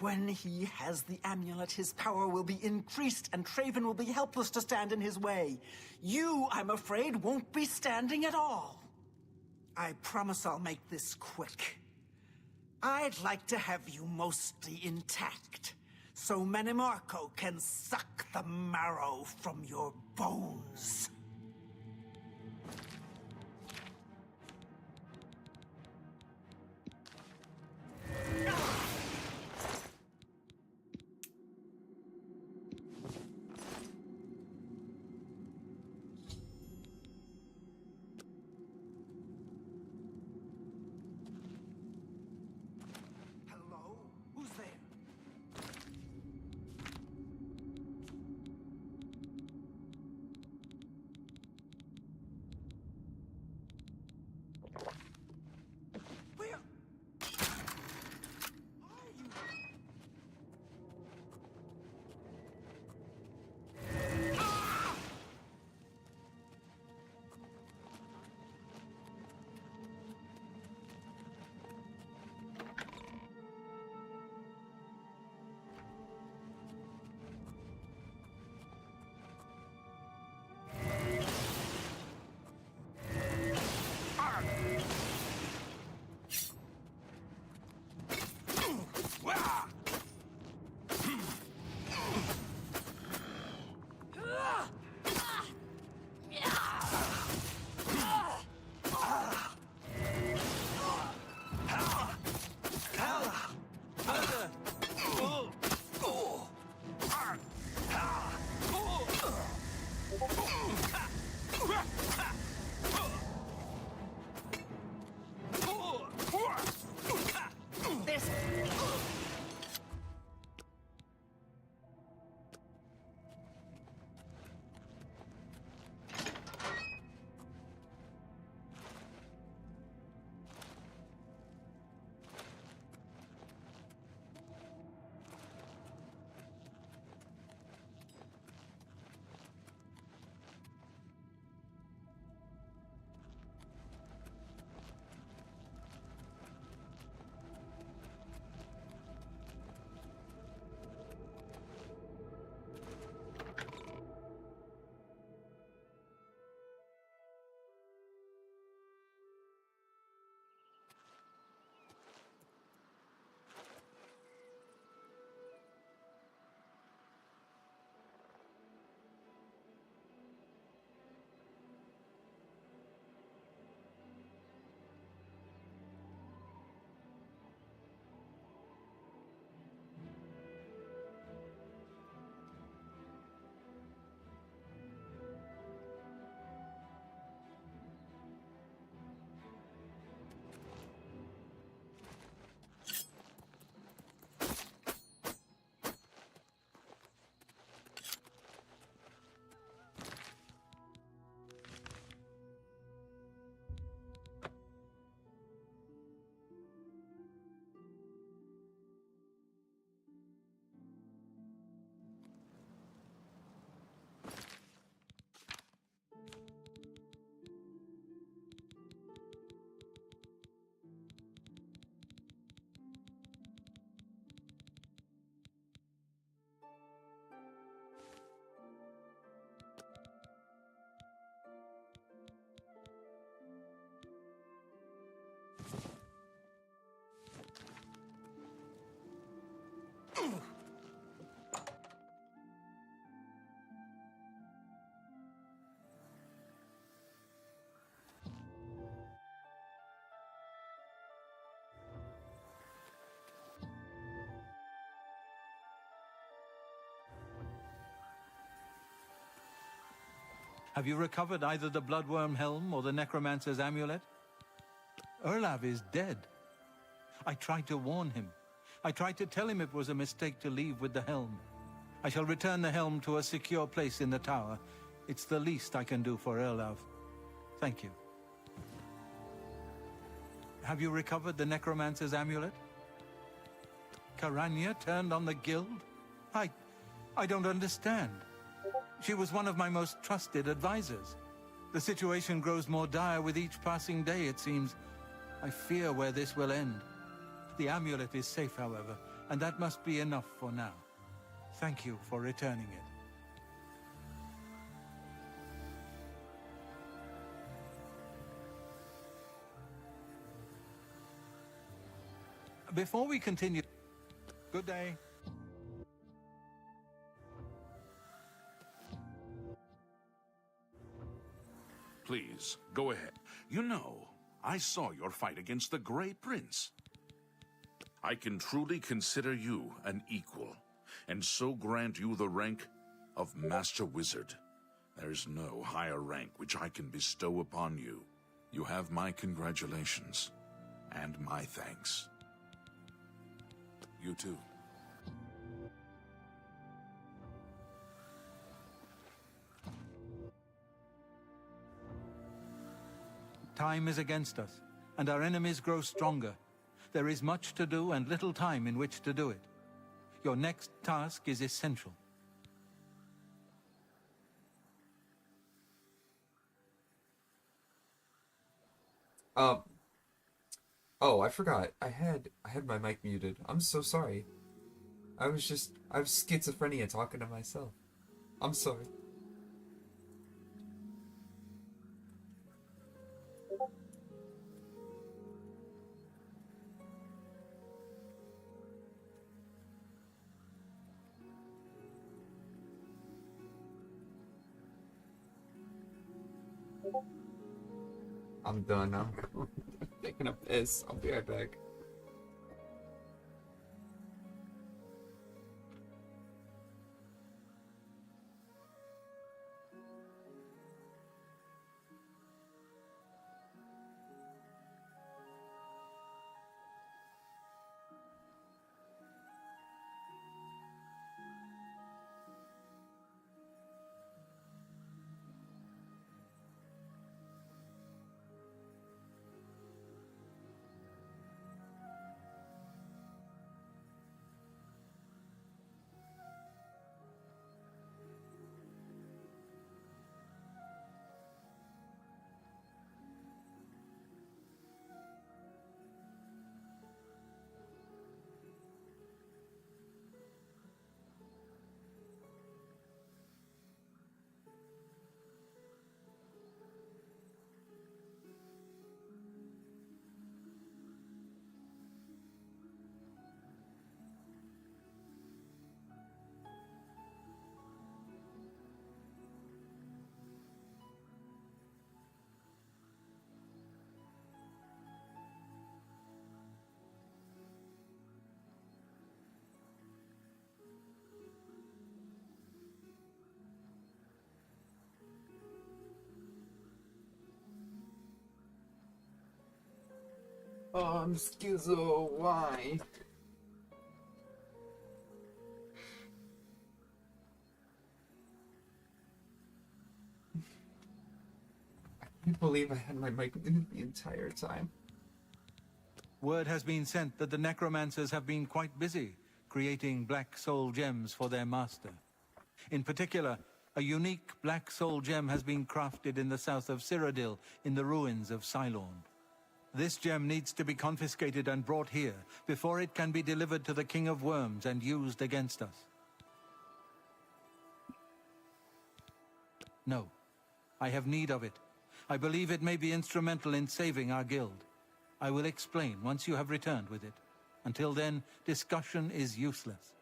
When he has the amulet, his power will be increased, and Traven will be helpless to stand in his way. You, I'm afraid, won't be standing at all. I promise I'll make this quick. I'd like to have you mostly intact, so Manimarco can suck the marrow from your bones. Hello? Who's there? Have you recovered either the Bloodworm Helm or the Necromancer's Amulet? Erlav is dead. I tried to warn him. I tried to tell him it was a mistake to leave with the helm. I shall return the helm to a secure place in the tower. It's the least I can do for Erlav. Thank you. Have you recovered the Necromancer's Amulet? Karanya turned on the guild? I don't understand. She was one of my most trusted advisors. The situation grows more dire with each passing day, it seems. I fear where this will end. The amulet is safe, however, and that must be enough for now. Thank you for returning it. Before we continue... Good day. Please, go ahead. You know, I saw your fight against the Grey Prince. I can truly consider you an equal, and so grant you the rank of Master Wizard. There is no higher rank which I can bestow upon you. You have my congratulations, and my thanks. You too. Time is against us, and our enemies grow stronger. There is much to do and little time in which to do it. Your next task is essential. Oh, I forgot. I had my mic muted. I'm so sorry. I have schizophrenia talking to myself. I'm sorry. I'm done. I'm taking a piss. I'll be right back. Oh, I'm schizo. Why? I can't believe I had my mic muted the entire time. Word has been sent that the necromancers have been quite busy creating black soul gems for their master. In particular, a unique black soul gem has been crafted in the south of Cyrodiil in the ruins of Cylorn. This gem needs to be confiscated and brought here before it can be delivered to the King of Worms and used against us. No, I have need of it. I believe it may be instrumental in saving our guild. I will explain once you have returned with it. Until then, discussion is useless.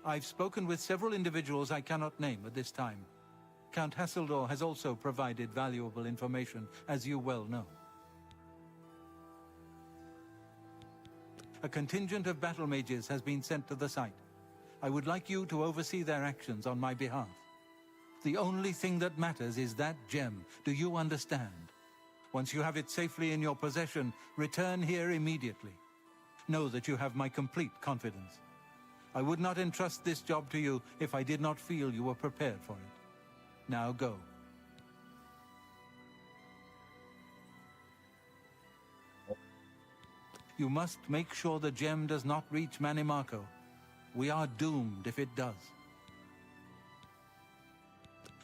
I've spoken with several individuals I cannot name at this time. Count Hasseldor has also provided valuable information, as you well know. A contingent of battle mages has been sent to the site. I would like you to oversee their actions on my behalf. The only thing that matters is that gem. Do you understand? Once you have it safely in your possession, return here immediately. Know that you have my complete confidence. I would not entrust this job to you if I did not feel you were prepared for it. Now go. You must make sure the gem does not reach Manimarco. We are doomed if it does.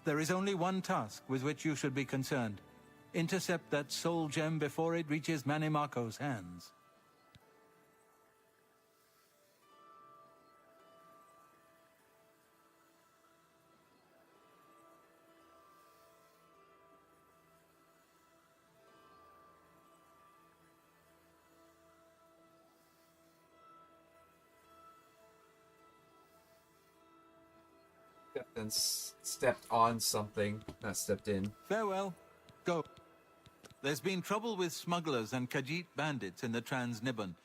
There is only one task with which you should be concerned. Intercept that soul gem before it reaches Manimarco's hands. Then stepped on something, not stepped in. Farewell. Go. There's been trouble with smugglers and Khajiit bandits in the Trans-Nibbon,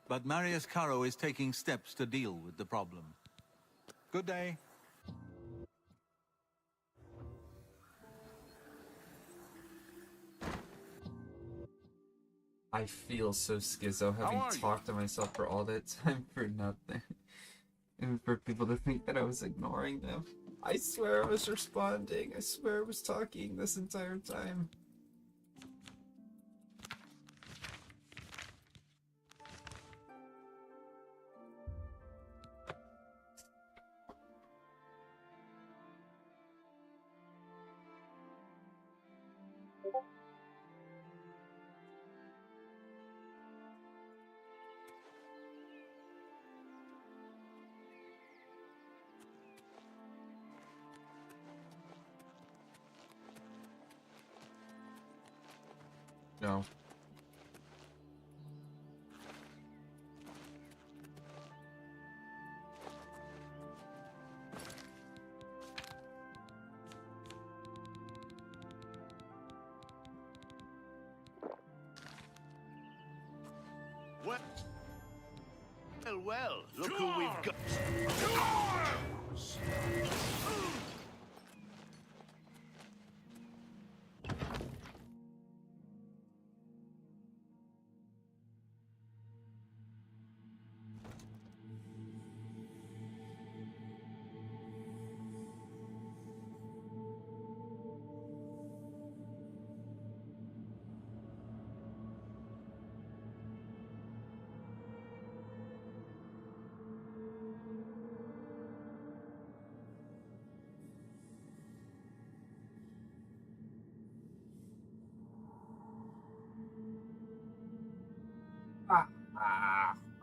but Marius Caro is taking steps to deal with the problem. Good day. I feel so schizo having talked to myself for all that time for nothing. And for people to think that I was ignoring them. I swear I was responding. I swear I was talking this entire time. No. Well, look who we've got.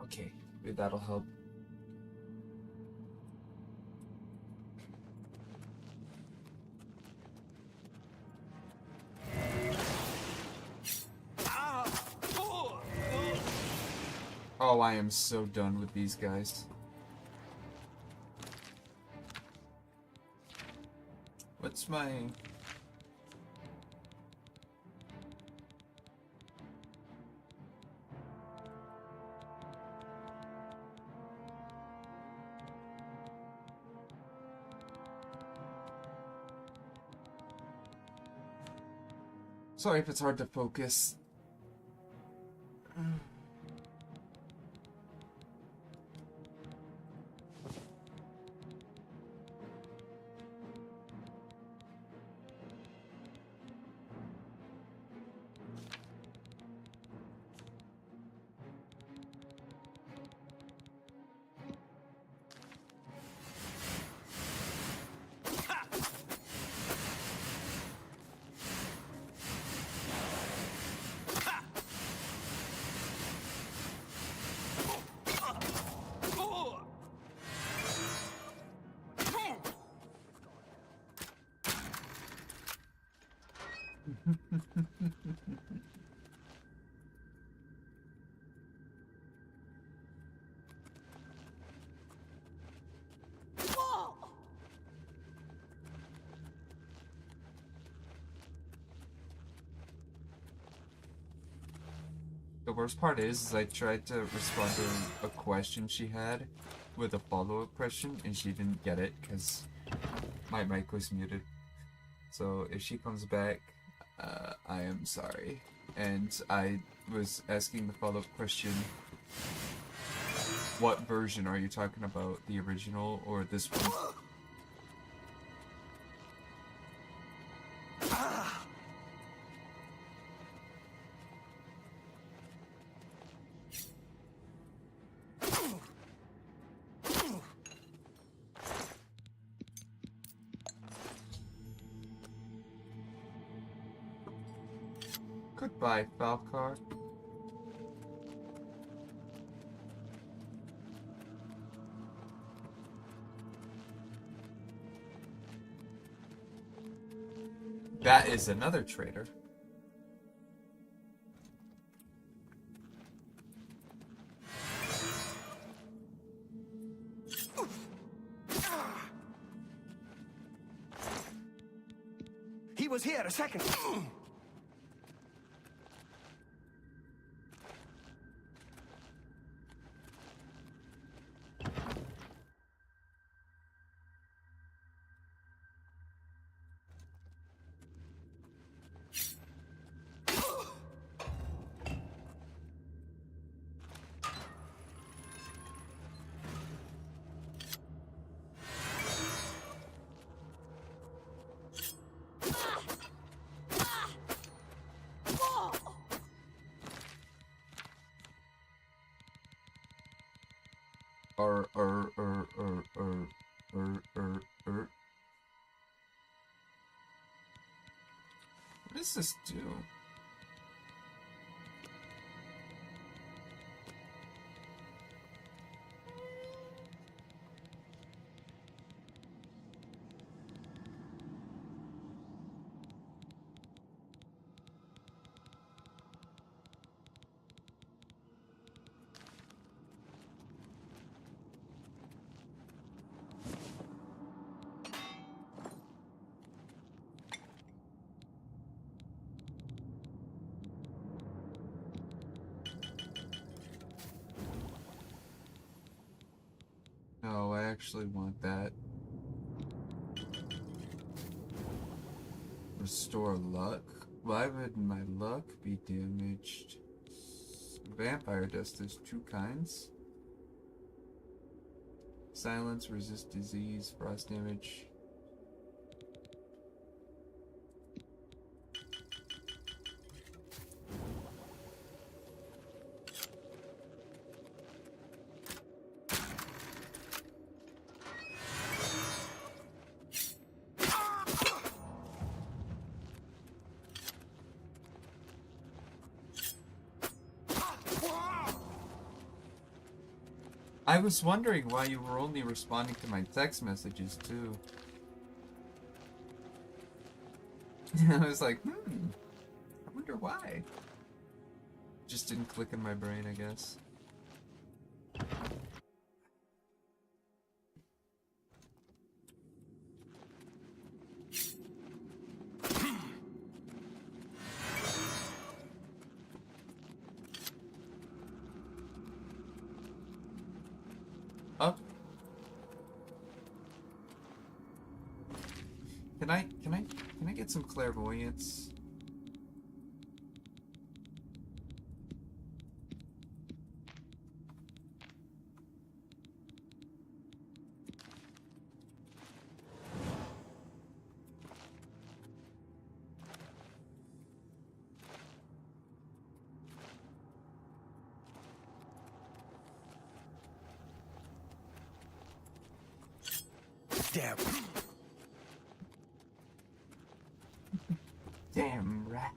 Okay, maybe that'll help. Oh, I am so done with these guys. What's my... Sorry if it's hard to focus. The worst part is I tried to respond to a question she had with a follow-up question, and she didn't get it because my mic was muted. So if she comes back, I am sorry. And I was asking the follow-up question, what version are you talking about? The original or this one? Goodbye, Falcar. That is another traitor. He was here a second. What does this do? No, I actually want that. Restore luck? Why would my luck be damaged? Vampire dust, there's two kinds. Silence, resist disease, frost damage. I was wondering why you were only responding to my text messages, too. I was like, I wonder why. Just didn't click in my brain, I guess. Up. Can I get some clairvoyance? Damn. Damn rat.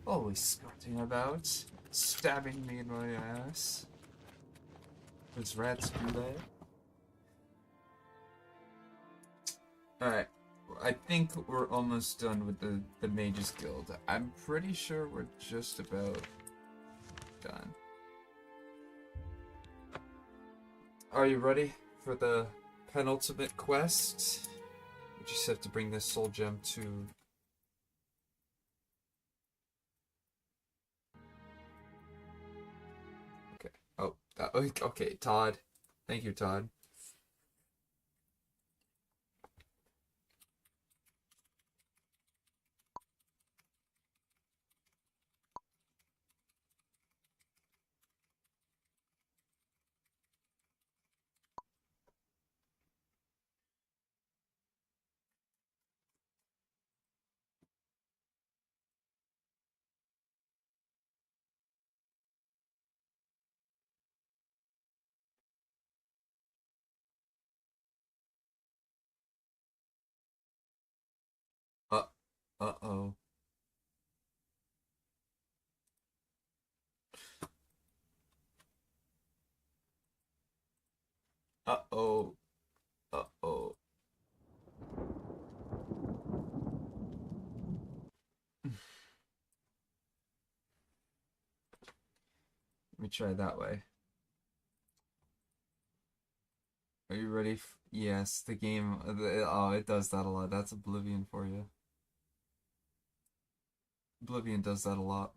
Always skirting about, stabbing me in my ass. Does rats do that? Alright, I think we're almost done with the Mages Guild. I'm pretty sure we're just about done. Are you ready for the penultimate quest? We just have to bring this soul gem to... Okay. Oh, okay, Todd. Thank you, Todd. Uh-oh. Uh-oh. Uh-oh. Let me try that way. Are you ready? Yes, the game. Oh, it does that a lot. That's Oblivion for you. Oblivion does that a lot.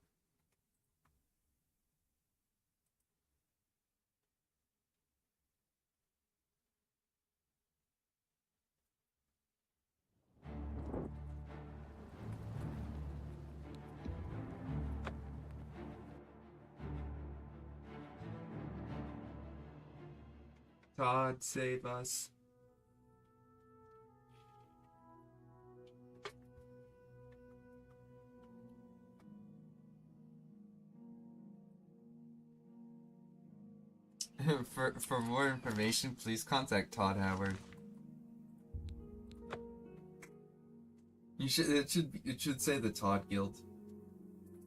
Todd, save us. For more information, please contact Todd Howard. It should say the Todd Guild.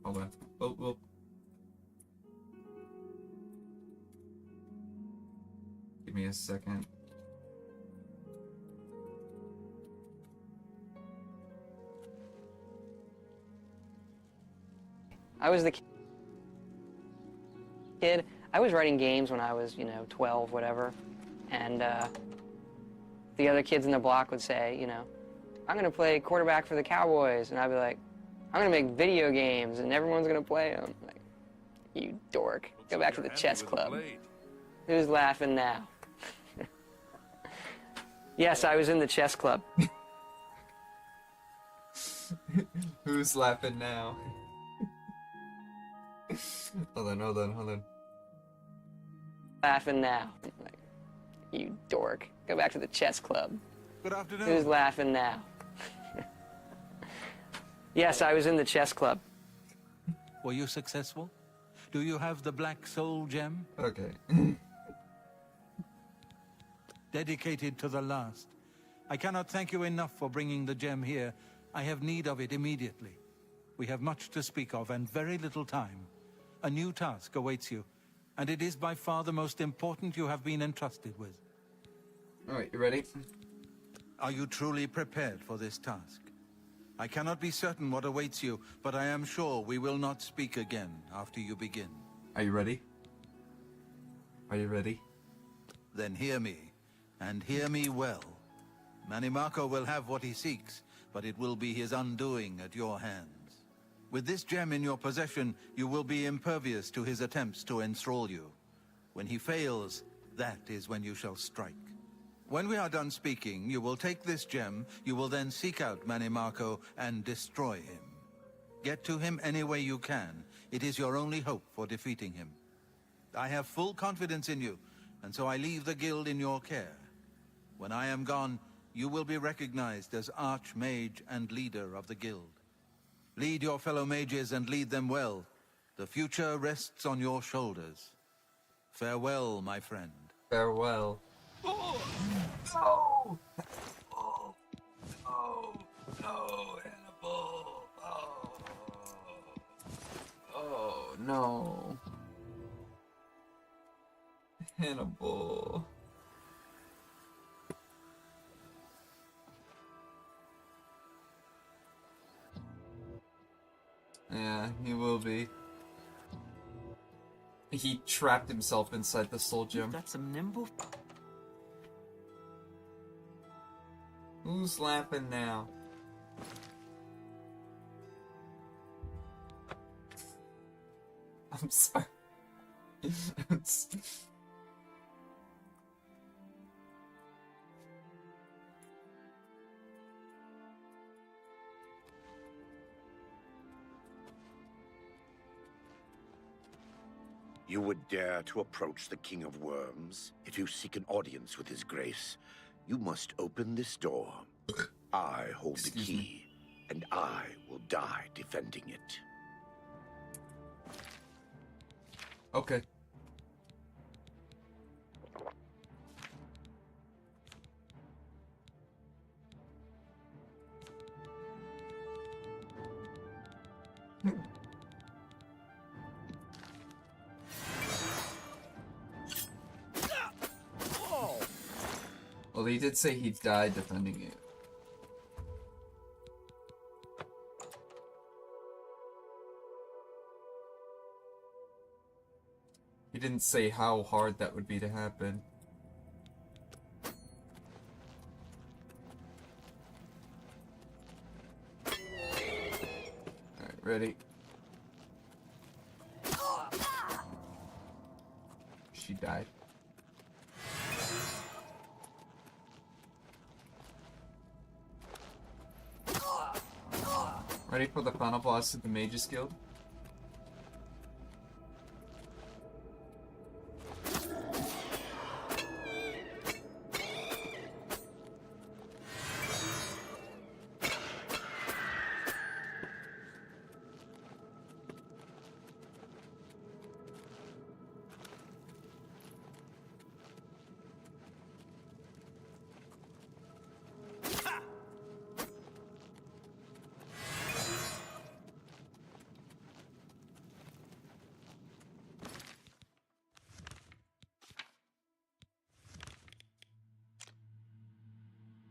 Hold on. Oh. Give me a second. I was the kid. I was writing games when I was, 12, whatever. And the other kids in the block would say, I'm going to play quarterback for the Cowboys. And I'd be like, I'm going to make video games and everyone's going to play them. Like, you dork. Go back to the chess club. Who's laughing now? Yes, I was in the chess club. Who's laughing now? Hold on. Laughing now. Like, you dork. Go back to the chess club. Good afternoon. Who's laughing now? Yes, I was in the chess club. Were you successful? Do you have the Black Soul Gem? Okay. Dedicated to the last. I cannot thank you enough for bringing the gem here. I have need of it immediately. We have much to speak of and very little time. A new task awaits you, and it is by far the most important you have been entrusted with. Alright, you ready? Are you truly prepared for this task? I cannot be certain what awaits you, but I am sure we will not speak again after you begin. Are you ready? Are you ready? Then hear me, and hear me well. Manimako will have what he seeks, but it will be his undoing at your hands. With this gem in your possession, you will be impervious to his attempts to enthrall you. When he fails, that is when you shall strike. When we are done speaking, you will take this gem, you will then seek out Manimako and destroy him. Get to him any way you can. It is your only hope for defeating him. I have full confidence in you, and so I leave the guild in your care. When I am gone, you will be recognized as Archmage and leader of the guild. Lead your fellow mages and lead them well. The future rests on your shoulders. Farewell, my friend. Farewell. Oh! No! Oh! No, Hannibal! Oh, no. Hannibal. Yeah, he will be. He trapped himself inside the soul gem. Got some nimble. Who's laughing now? I'm sorry. You would dare to approach the King of Worms? If you seek an audience with his grace, you must open this door. I hold the key, and I will die defending it. Okay. Well, he did say he died defending it. He didn't say how hard that would be to happen. Alright, ready? She died. Ready for the final boss of the Mages Guild?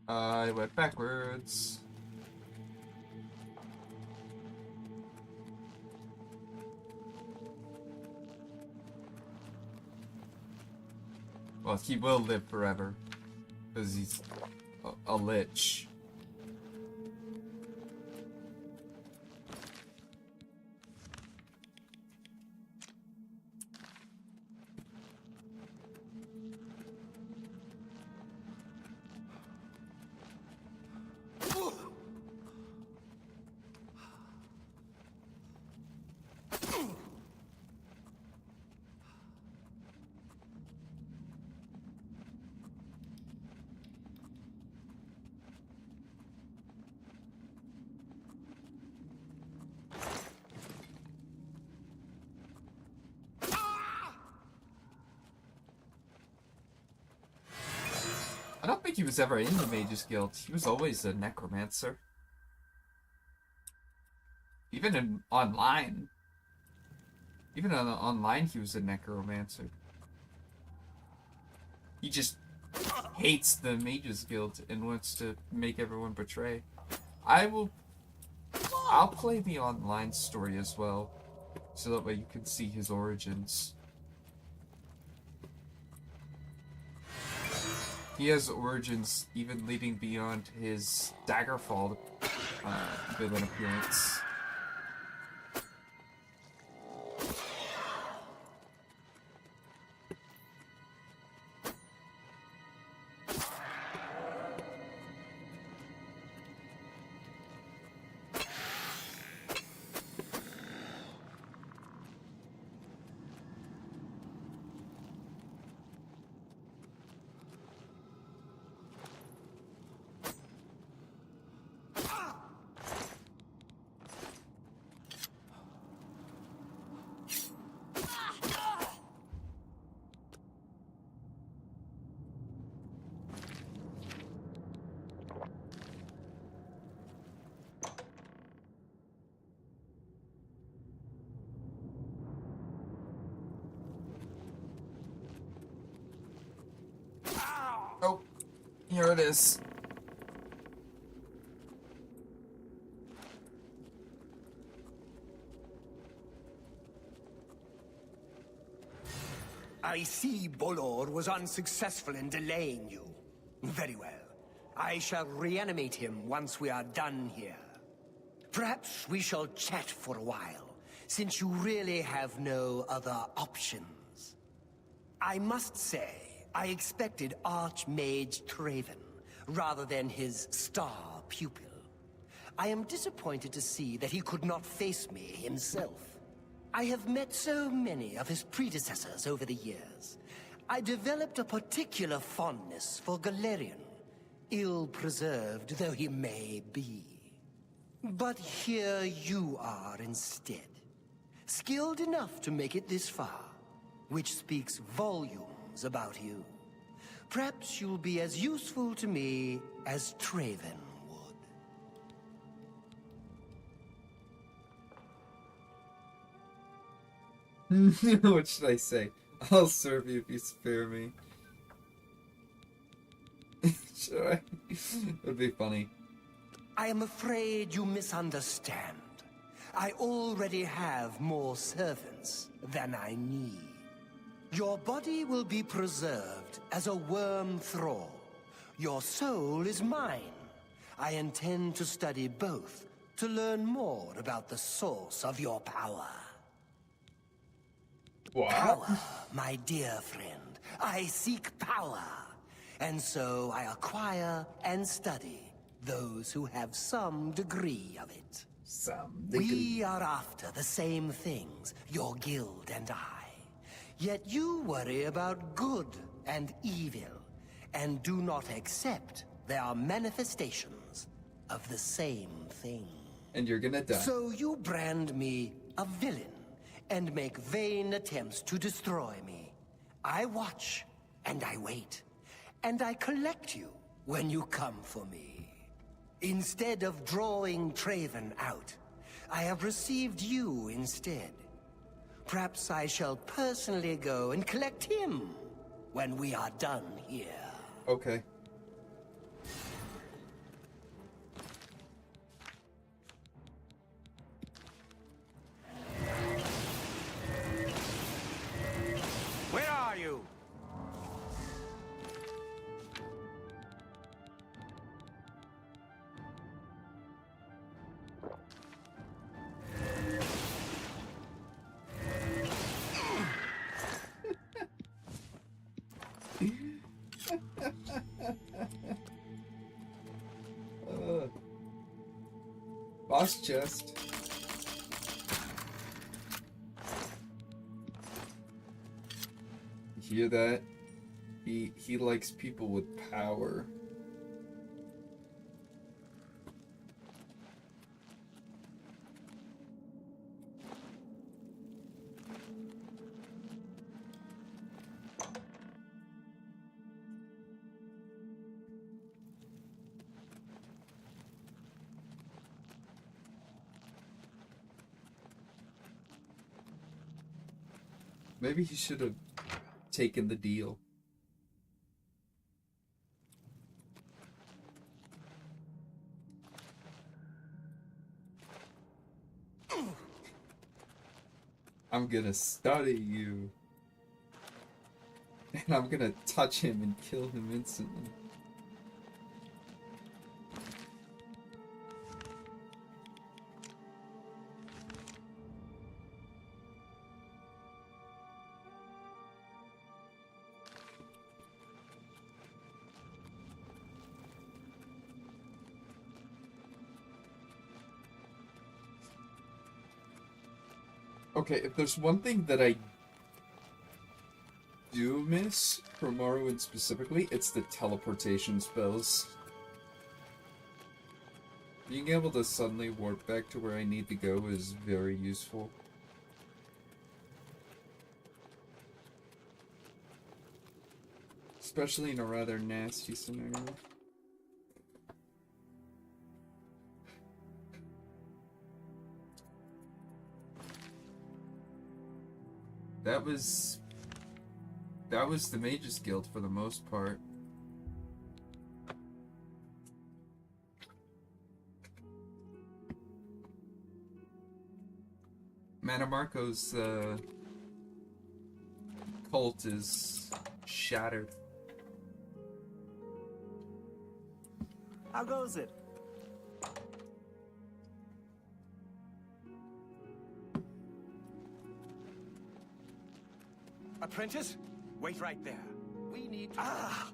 I went backwards. Well, he will live forever. Because he's a lich. I don't think he was ever in the Mages Guild. He was always a necromancer. Even in online. Even online he was a necromancer. He just hates the Mages Guild and wants to make everyone betray. I'll play the online story as well, so that way you can see his origins. He has origins even leading beyond his Daggerfall villain appearance. Oh, here it is. I see Bolor was unsuccessful in delaying you. Very well. I shall reanimate him once we are done here. Perhaps we shall chat for a while, since you really have no other options. I must say, I expected Archmage Traven, rather than his star pupil. I am disappointed to see that he could not face me himself. I have met so many of his predecessors over the years. I developed a particular fondness for Galerion, ill-preserved though he may be. But here you are instead, skilled enough to make it this far, which speaks volumes about you. Perhaps you'll be as useful to me as Traven would. What should I say? I'll serve you if you spare me. Should I? It would be funny. I am afraid you misunderstand. I already have more servants than I need. Your body will be preserved as a worm thrall. Your soul is mine. I intend to study both to learn more about the source of your power. What? Power, my dear friend. I seek power. And so I acquire and study those who have some degree of it. We are after the same things, your guild and I. Yet you worry about good and evil, and do not accept they are manifestations of the same thing. And you're gonna die. So you brand me a villain, and make vain attempts to destroy me. I watch, and I wait, and I collect you when you come for me. Instead of drawing Traven out, I have received you instead. Perhaps I shall personally go and collect him when we are done here. Okay. Where are you? Boss chest. You hear that? He likes people with power. Maybe he should have taken the deal. I'm gonna study you. And I'm gonna touch him and kill him instantly. Okay, if there's one thing that I do miss from Morrowind specifically, it's the teleportation spells. Being able to suddenly warp back to where I need to go is very useful. Especially in a rather nasty scenario. That was the Mages Guild for the most part. Manamarco's cult is shattered. How goes it? Apprentice? Wait right there. We need to... Ah!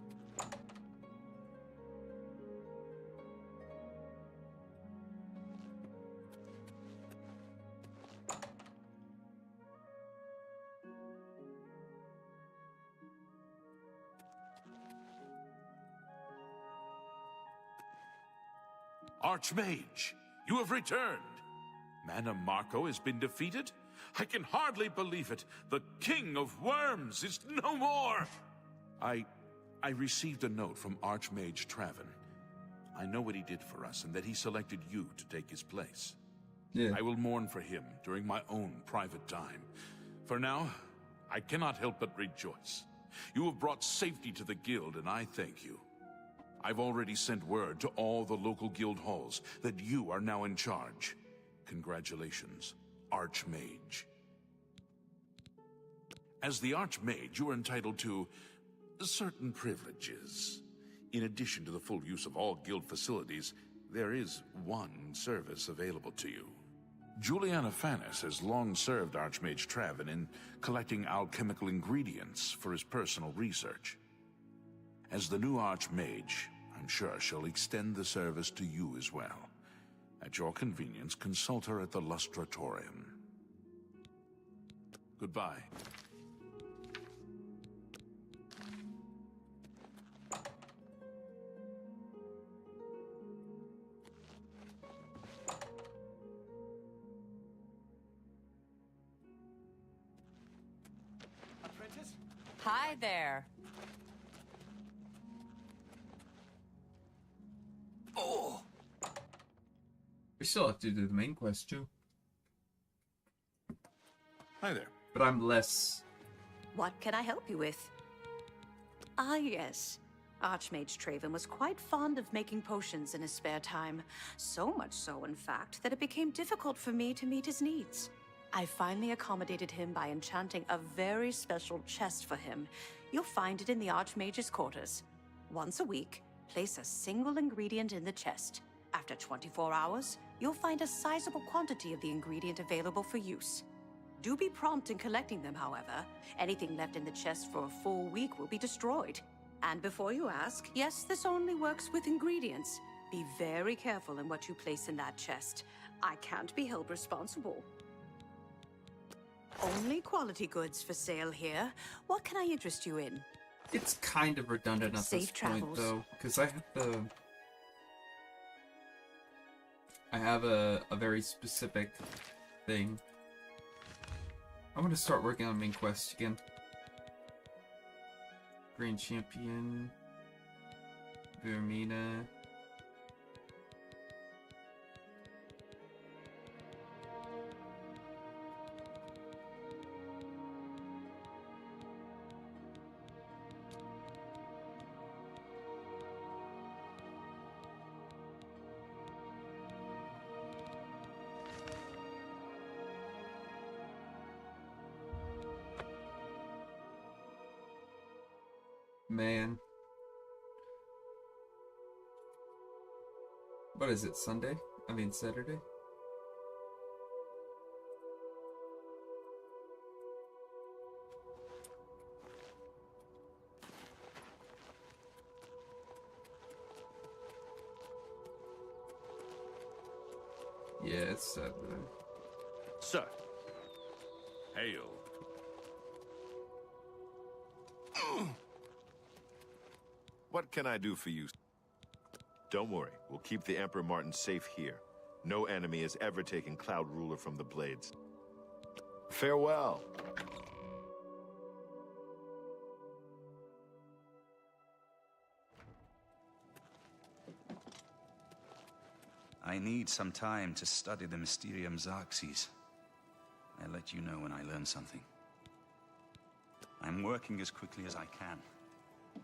Archmage, you have returned. Mana Marco has been defeated? I can hardly believe it. The King of Worms is no more! I received a note from Archmage Traven. I know what he did for us and that he selected you to take his place. Yeah. I will mourn for him during my own private time. For now, I cannot help but rejoice. You have brought safety to the guild, and I thank you. I've already sent word to all the local guild halls that you are now in charge. Congratulations, Archmage. As the Archmage, you are entitled to certain privileges. In addition to the full use of all guild facilities, there is one service available to you. Juliana Fanis has long served Archmage Travin in collecting alchemical ingredients for his personal research. As the new Archmage, I'm sure she'll extend the service to you as well. At your convenience, consult her at the Lustratorium. Goodbye. Apprentice? Hi there. Oh! We still have to do the main quest too. Hi there. But I'm less... What can I help you with? Ah, yes. Archmage Travin was quite fond of making potions in his spare time. So much so, in fact, that it became difficult for me to meet his needs. I finally accommodated him by enchanting a very special chest for him. You'll find it in the Archmage's quarters. Once a week, place a single ingredient in the chest. After 24 hours, you'll find a sizable quantity of the ingredient available for use. Do be prompt in collecting them, however. Anything left in the chest for a full week will be destroyed. And before you ask, yes, this only works with ingredients. Be very careful in what you place in that chest. I can't be held responsible. Only quality goods for sale here. What can I interest you in? It's kind of redundant at Safe this travels. point, though, because I have a very specific thing. I'm gonna start working on main quest again. Grand Champion, Vermina. Man. What is it, Sunday? I mean Saturday? Yeah, it's Saturday. Sir. Hail. What can I do for you? Don't worry, we'll keep the Emperor Martin safe here. No enemy has ever taken Cloud Ruler from the Blades. Farewell. I need some time to study the Mysterium Xerxes. I'll let you know when I learn something. I'm working as quickly as I can.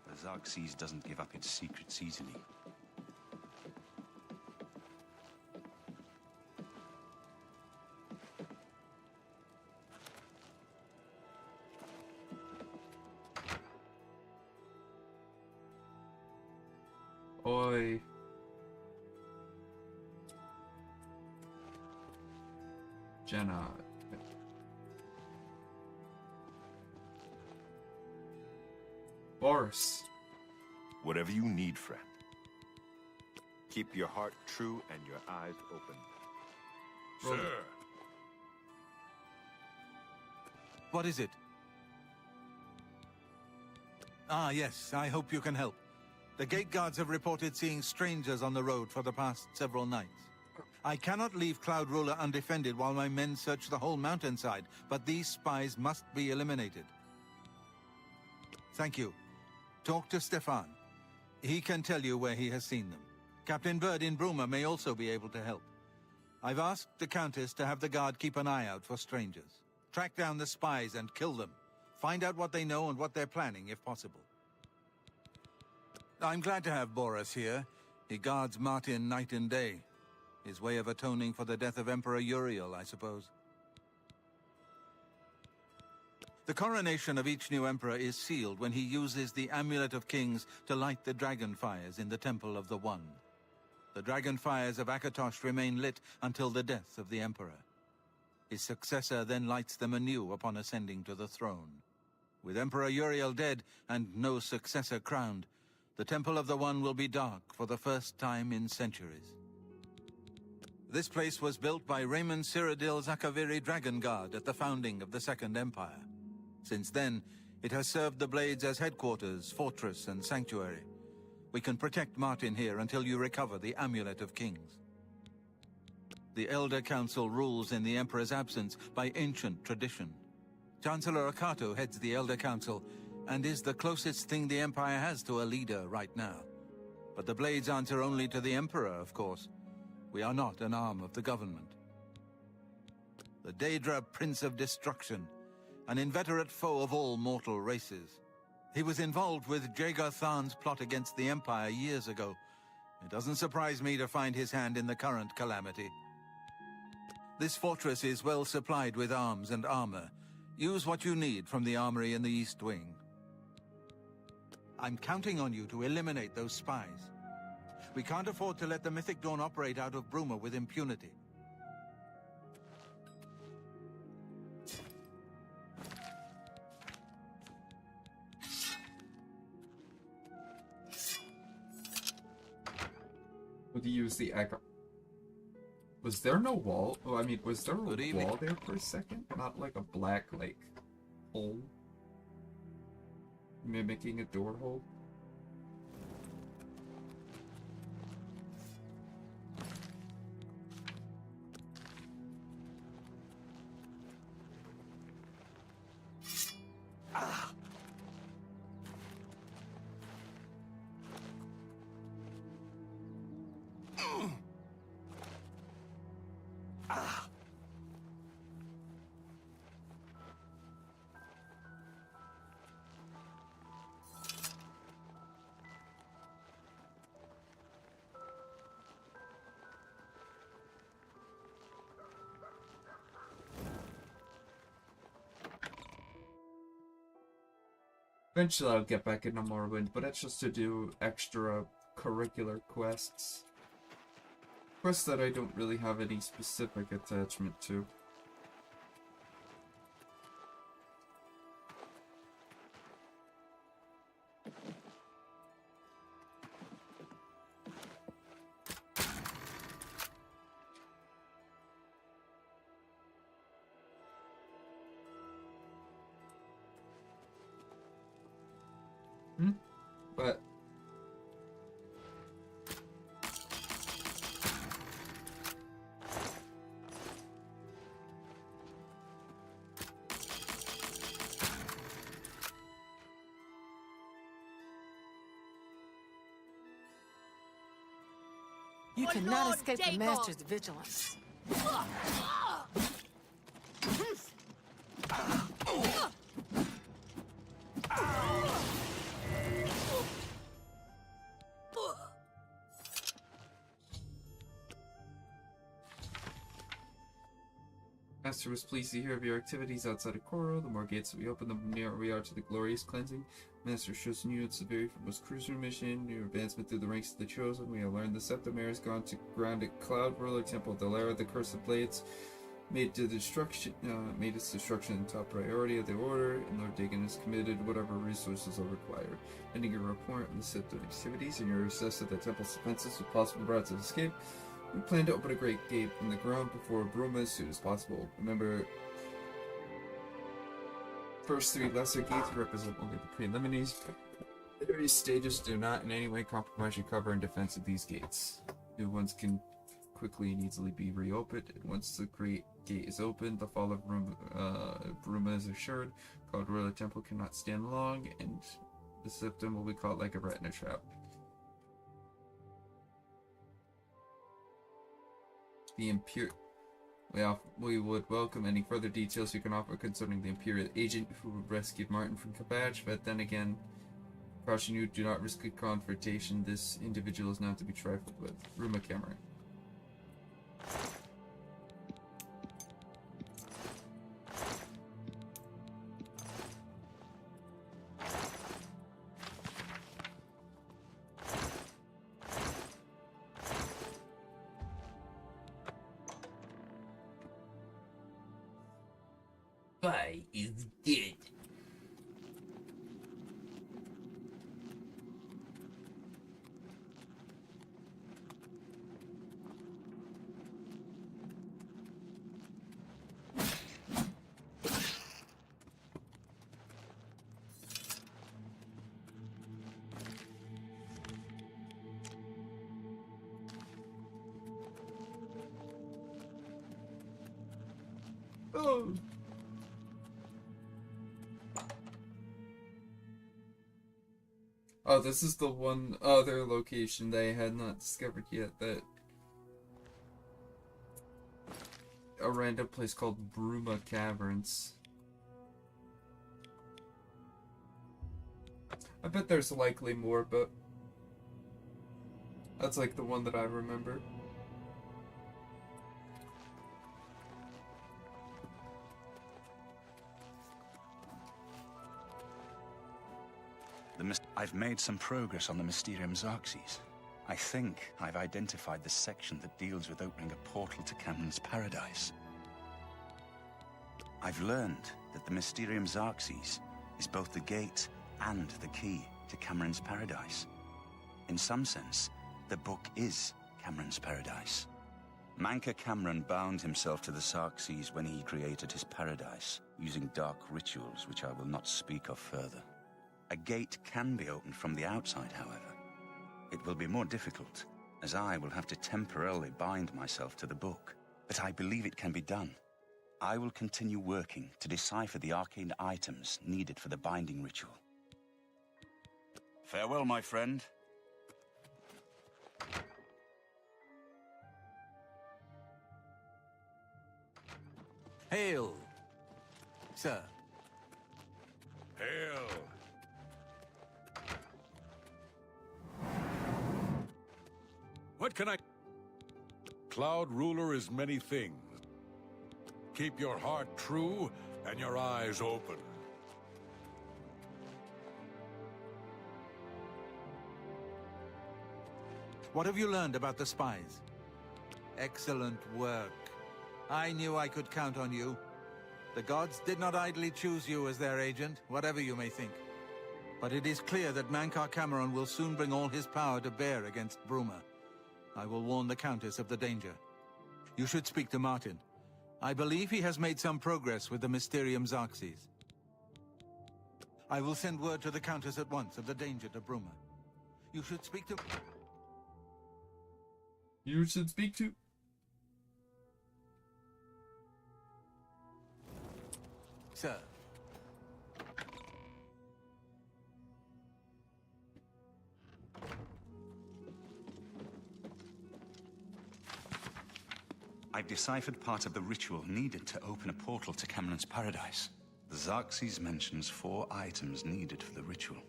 The Xerxes doesn't give up its secrets easily. Oi. Jenna. Boris. Whatever you need, friend. Keep your heart true and your eyes open. Sir. What is it? Ah, yes, I hope you can help. The gate guards have reported seeing strangers on the road for the past several nights. I cannot leave Cloud Ruler undefended while my men search the whole mountainside, but these spies must be eliminated. Thank you. Talk to Stefan. He can tell you where he has seen them. Captain Bird in Bruma may also be able to help. I've asked the Countess to have the guard keep an eye out for strangers. Track down the spies and kill them. Find out what they know and what they're planning, if possible. I'm glad to have Boris here. He guards Martin night and day. His way of atoning for the death of Emperor Uriel, I suppose. The coronation of each new emperor is sealed when he uses the Amulet of Kings to light the dragon fires in the Temple of the One. The dragon fires of Akatosh remain lit until the death of the emperor. His successor then lights them anew upon ascending to the throne. With Emperor Uriel dead and no successor crowned, the Temple of the One will be dark for the first time in centuries. This place was built by Raymond Cyrodiil Zakaviri Dragon Guard at the founding of the Second Empire. Since then, it has served the Blades as headquarters, fortress, and sanctuary. We can protect Martin here until you recover the Amulet of Kings. The Elder Council rules in the Emperor's absence by ancient tradition. Chancellor Akato heads the Elder Council and is the closest thing the Empire has to a leader right now. But the Blades answer only to the Emperor, of course. We are not an arm of the government. The Daedra Prince of Destruction, an inveterate foe of all mortal races. He was involved with Jagar Than's plot against the Empire years ago. It doesn't surprise me to find his hand in the current calamity. This fortress is well supplied with arms and armor. Use what you need from the armory in the East Wing. I'm counting on you to eliminate those spies. We can't afford to let the Mythic Dawn operate out of Bruma with impunity. Would you use the echo? Was there no wall? Oh, I mean, was there a wall there for a second? Not like a black, like, hole? Mimicking a door hole? Eventually I'll get back into Morrowind, but that's just to do extra curricular quests. Quests that I don't really have any specific attachment to. But you cannot escape the Master's vigilance. Master was pleased to hear of your activities outside of Koro. The more gates we open, the nearer we are to the glorious cleansing. Master shows new and severe from his cruiser mission, your advancement through the ranks of the Chosen. We have learned the Septimere has gone to ground at Cloud Ruler Temple Delara, the Curse of Blades. Made its destruction top priority of the Order, and Lord Dagon has committed whatever resources are required. Pending your report on the Septim activities and your assess of the Temple's defenses with possible routes of escape, we plan to open a great gate in the ground before Bruma as soon as possible. Remember, first three lesser gates represent only the preliminaries. The various stages do not in any way compromise your cover and defense of these gates. New ones can quickly and easily be reopened, and once the great gate is opened, the fall of Bruma is assured. Called Royal Temple cannot stand long, and the Septim will be caught like a rat in a trap. The We would welcome any further details you can offer concerning the Imperial agent who rescued Martin from Kabaj, but then again, caution you, do not risk a confrontation. This individual is not to be trifled with. Ruma Cameron. Spy is dead. Oh. Oh, this is the one other location that I had not discovered yet, that a random place called Bruma Caverns. I bet there's likely more, but that's like the one that I remember. I've made some progress on the Mysterium Xerxes. I think I've identified the section that deals with opening a portal to Cameron's Paradise. I've learned that the Mysterium Xerxes is both the gate and the key to Cameron's Paradise. In some sense, the book is Cameron's Paradise. Manka Cameron bound himself to the Xerxes when he created his paradise, using dark rituals which I will not speak of further. A gate can be opened from the outside, however. It will be more difficult, as I will have to temporarily bind myself to the book. But I believe it can be done. I will continue working to decipher the arcane items needed for the binding ritual. Farewell, my friend. Hail, sir. Hail. What can I... Cloud Ruler is many things. Keep your heart true and your eyes open. What have you learned about the spies? Excellent work. I knew I could count on you. The gods did not idly choose you as their agent, whatever you may think. But it is clear that Mankar Cameron will soon bring all his power to bear against Bruma. I will warn the Countess of the danger. You should speak to Martin. I believe he has made some progress with the Mysterium Xerxes. I will send word to the Countess at once of the danger to Bruma. You should speak to... You should speak to... Sir. I've deciphered part of the ritual needed to open a portal to Cameron's Paradise. The Xerxes mentions 4 items needed for the ritual,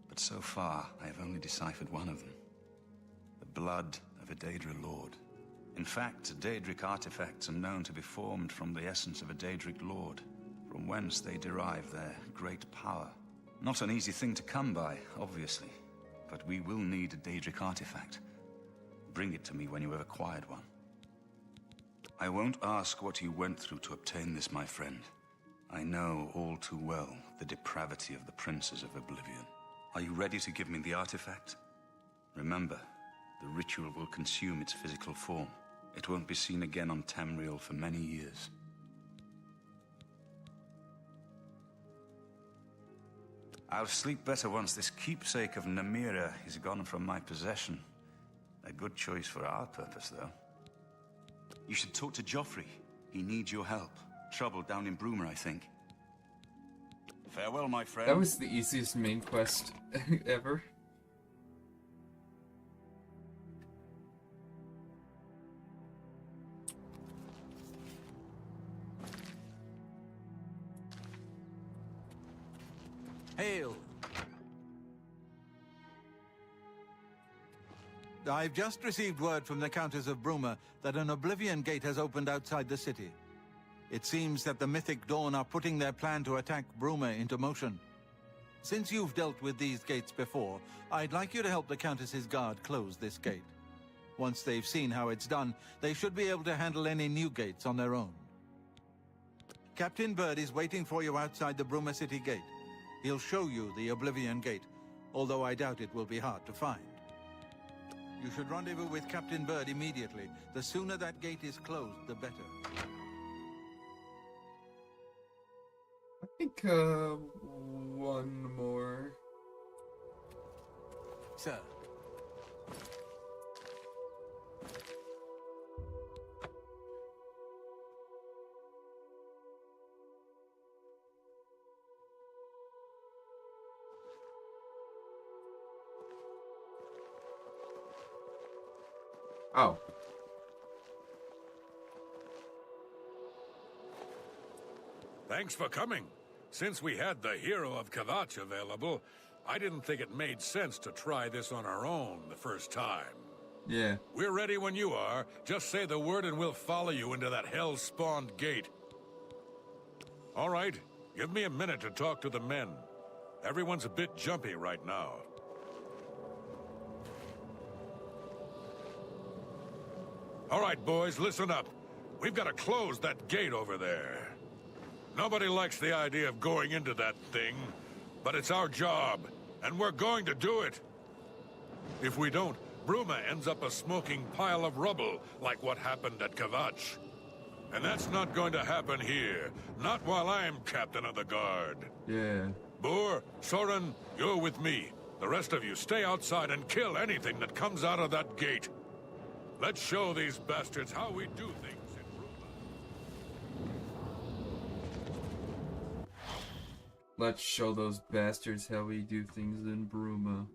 but so far I have only deciphered one of them. The blood of a Daedra Lord. In fact, Daedric artifacts are known to be formed from the essence of a Daedric Lord, from whence they derive their great power. Not an easy thing to come by, obviously, but we will need a Daedric artifact. Bring it to me when you have acquired one. I won't ask what you went through to obtain this, my friend. I know all too well the depravity of the princes of Oblivion. Are you ready to give me the artifact? Remember, the ritual will consume its physical form. It won't be seen again on Tamriel for many years. I'll sleep better once this keepsake of Namira is gone from my possession. A good choice for our purpose, though. You should talk to Joffrey. He needs your help. Trouble down in Bruma, I think. Farewell, my friend. That was the easiest main quest ever. Hail! I've just received word from the Countess of Bruma that an oblivion gate has opened outside the city. It seems that the Mythic Dawn are putting their plan to attack Bruma into motion. Since you've dealt with these gates before, I'd like you to help the Countess's guard close this gate. Once they've seen how it's done, they should be able to handle any new gates on their own. Captain Bird is waiting for you outside the Bruma City gate. He'll show you the Oblivion Gate, although I doubt it will be hard to find. You should rendezvous with Captain Bird immediately. The sooner that gate is closed, the better. I think, one more. Sir. Oh. Thanks for coming. Since we had the hero of Kavach available, I didn't think it made sense to try this on our own the first time. Yeah. We're ready when you are. Just say the word and we'll follow you into that hell-spawned gate. All right, give me a minute to talk to the men. Everyone's a bit jumpy right now. All right, boys, listen up. We've got to close that gate over there. Nobody likes the idea of going into that thing, but it's our job, and we're going to do it. If we don't, Bruma ends up a smoking pile of rubble, like what happened at Kavach. And that's not going to happen here, not while I'm captain of the guard. Yeah. Boor, Soren, you're with me. The rest of you stay outside and kill anything that comes out of that gate. Let's show these bastards how we do things in Bruma. Let's show those bastards how we do things in Bruma.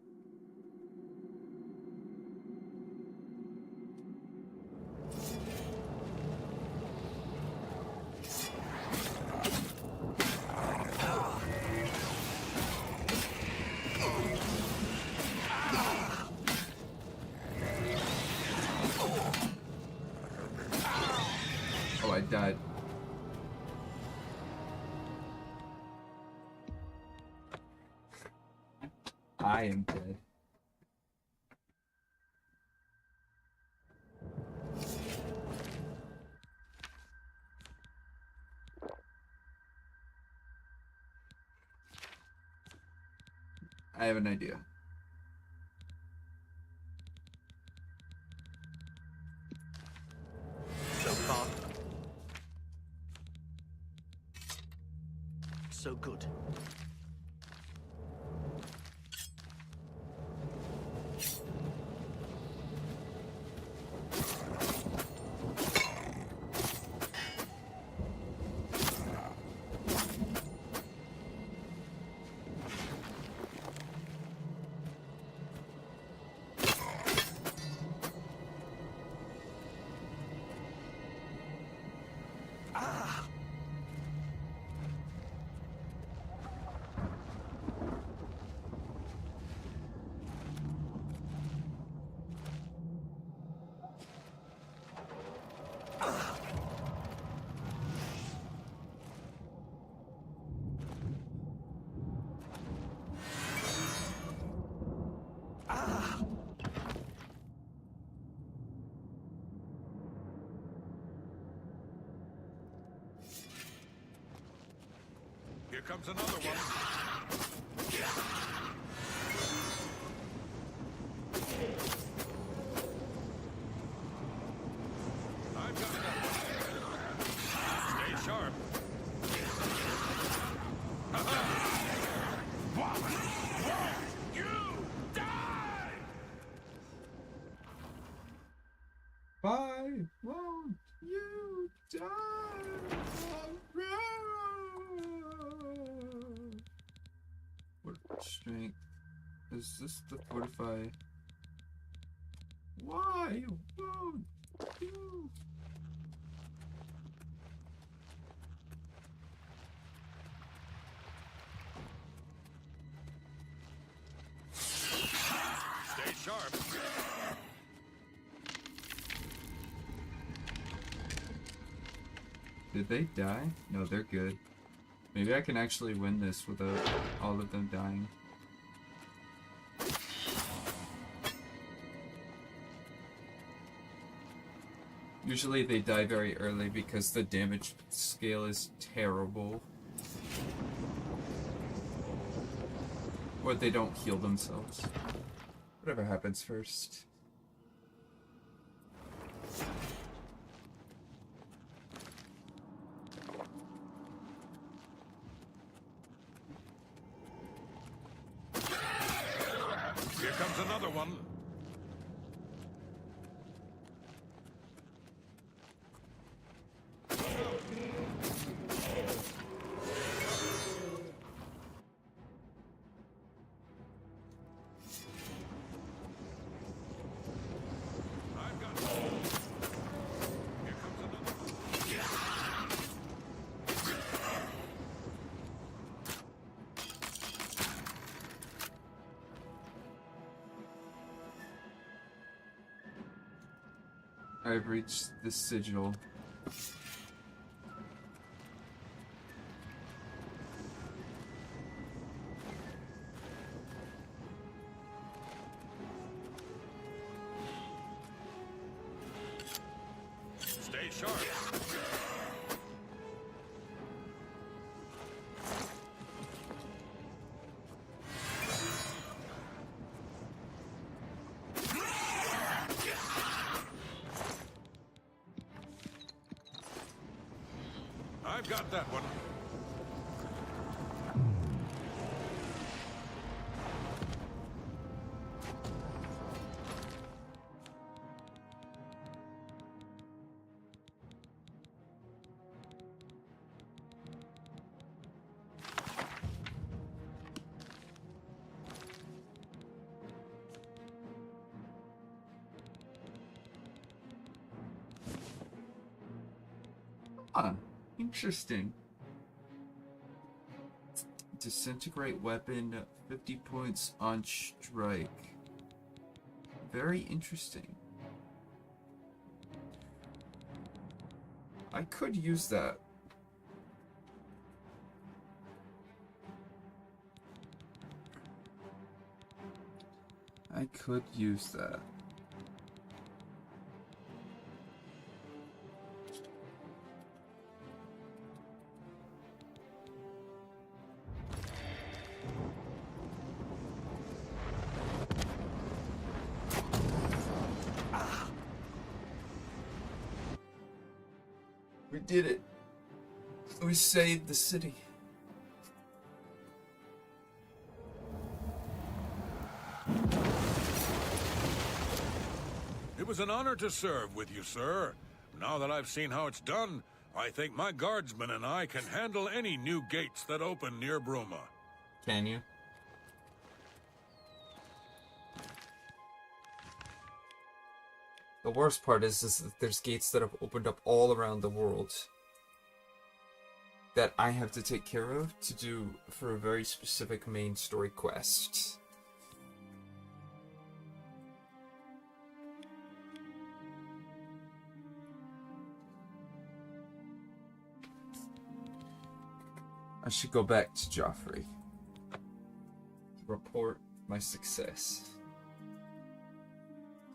Oh, I died. I am dead. I have an idea. So far, so good. Here comes another one. I've got that. Stay sharp. You die! Why won't you die? What strength? Is this the fortify? Why won't you? Did they die? No, they're good. Maybe I can actually win this without all of them dying. Usually they die very early because the damage scale is terrible. Or they don't heal themselves. Whatever happens first. Here comes another one. I've reached the sigil. Stay sharp. I've got that one. Ah, interesting. Disintegrate weapon, 50 points on strike. Very interesting. I could use that. I could use that. We did it. We saved the city. It was an honor to serve with you, sir. Now that I've seen how it's done, I think my guardsmen and I can handle any new gates that open near Bruma. Can you? The worst part is that there's gates that have opened up all around the world that I have to take care of to do for a very specific main story quest. I should go back to Joffrey to report my success.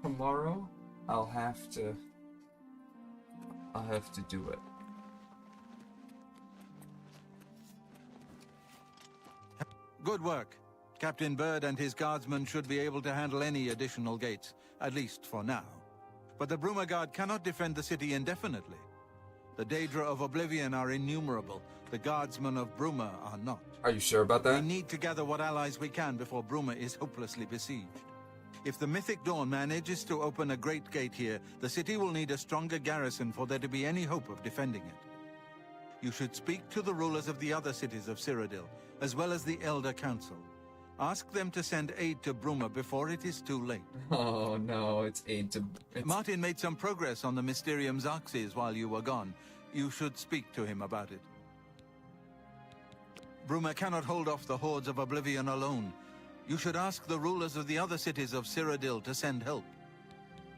Tomorrow, I'll have to do it. Good work. Captain Bird and his guardsmen should be able to handle any additional gates, at least for now. But the Bruma Guard cannot defend the city indefinitely. The Daedra of Oblivion are innumerable. The guardsmen of Bruma are not. Are you sure about that? We need to gather what allies we can before Bruma is hopelessly besieged. If the Mythic Dawn manages to open a great gate here, the city will need a stronger garrison for there to be any hope of defending it. You should speak to the rulers of the other cities of Cyrodiil, as well as the Elder Council. Ask them to send aid to Bruma before it is too late. Oh no, it's aid to... Martin made some progress on the Mysterium Xarxes while you were gone. You should speak to him about it. Bruma cannot hold off the hordes of Oblivion alone. You should ask the rulers of the other cities of Cyrodiil to send help.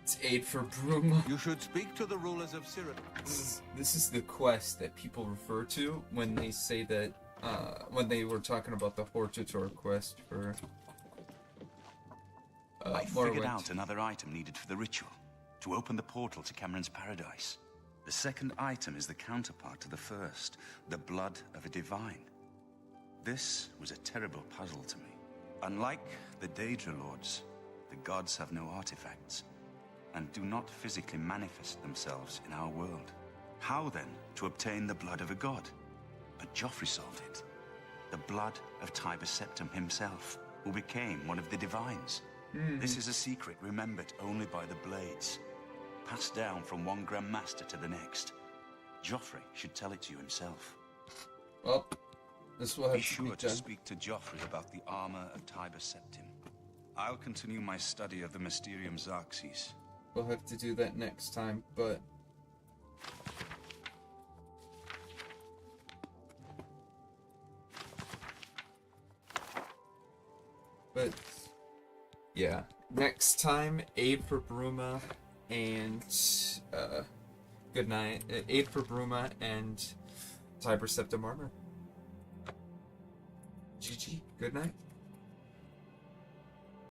It's aid for Bruma. You should speak to the rulers of Cyrodiil. This is the quest that people refer to when they say that, when they were talking about the Hortator quest for, I figured Morrowind. out another item needed for the ritual, to open the portal to Cameron's paradise. The second item is the counterpart to the first, the blood of a divine. This was a terrible puzzle to me. Unlike the Daedra Lords, the gods have no artifacts, and do not physically manifest themselves in our world. How then to obtain the blood of a god? But Joffrey solved it. The blood of Tiber Septim himself, who became one of the divines. This is a secret remembered only by the Blades, passed down from one Grand Master to the next. Joffrey should tell it to you himself. Well, this will have Be to sure be to done. speak to Joffrey about the armor of Tiber Septim. I'll continue my study of the Mysterium Xarxes. We'll have to do that next time, but... yeah, next time, aid for Bruma and, good night. Aid for Bruma and Tiber Septim armor. GG, good night.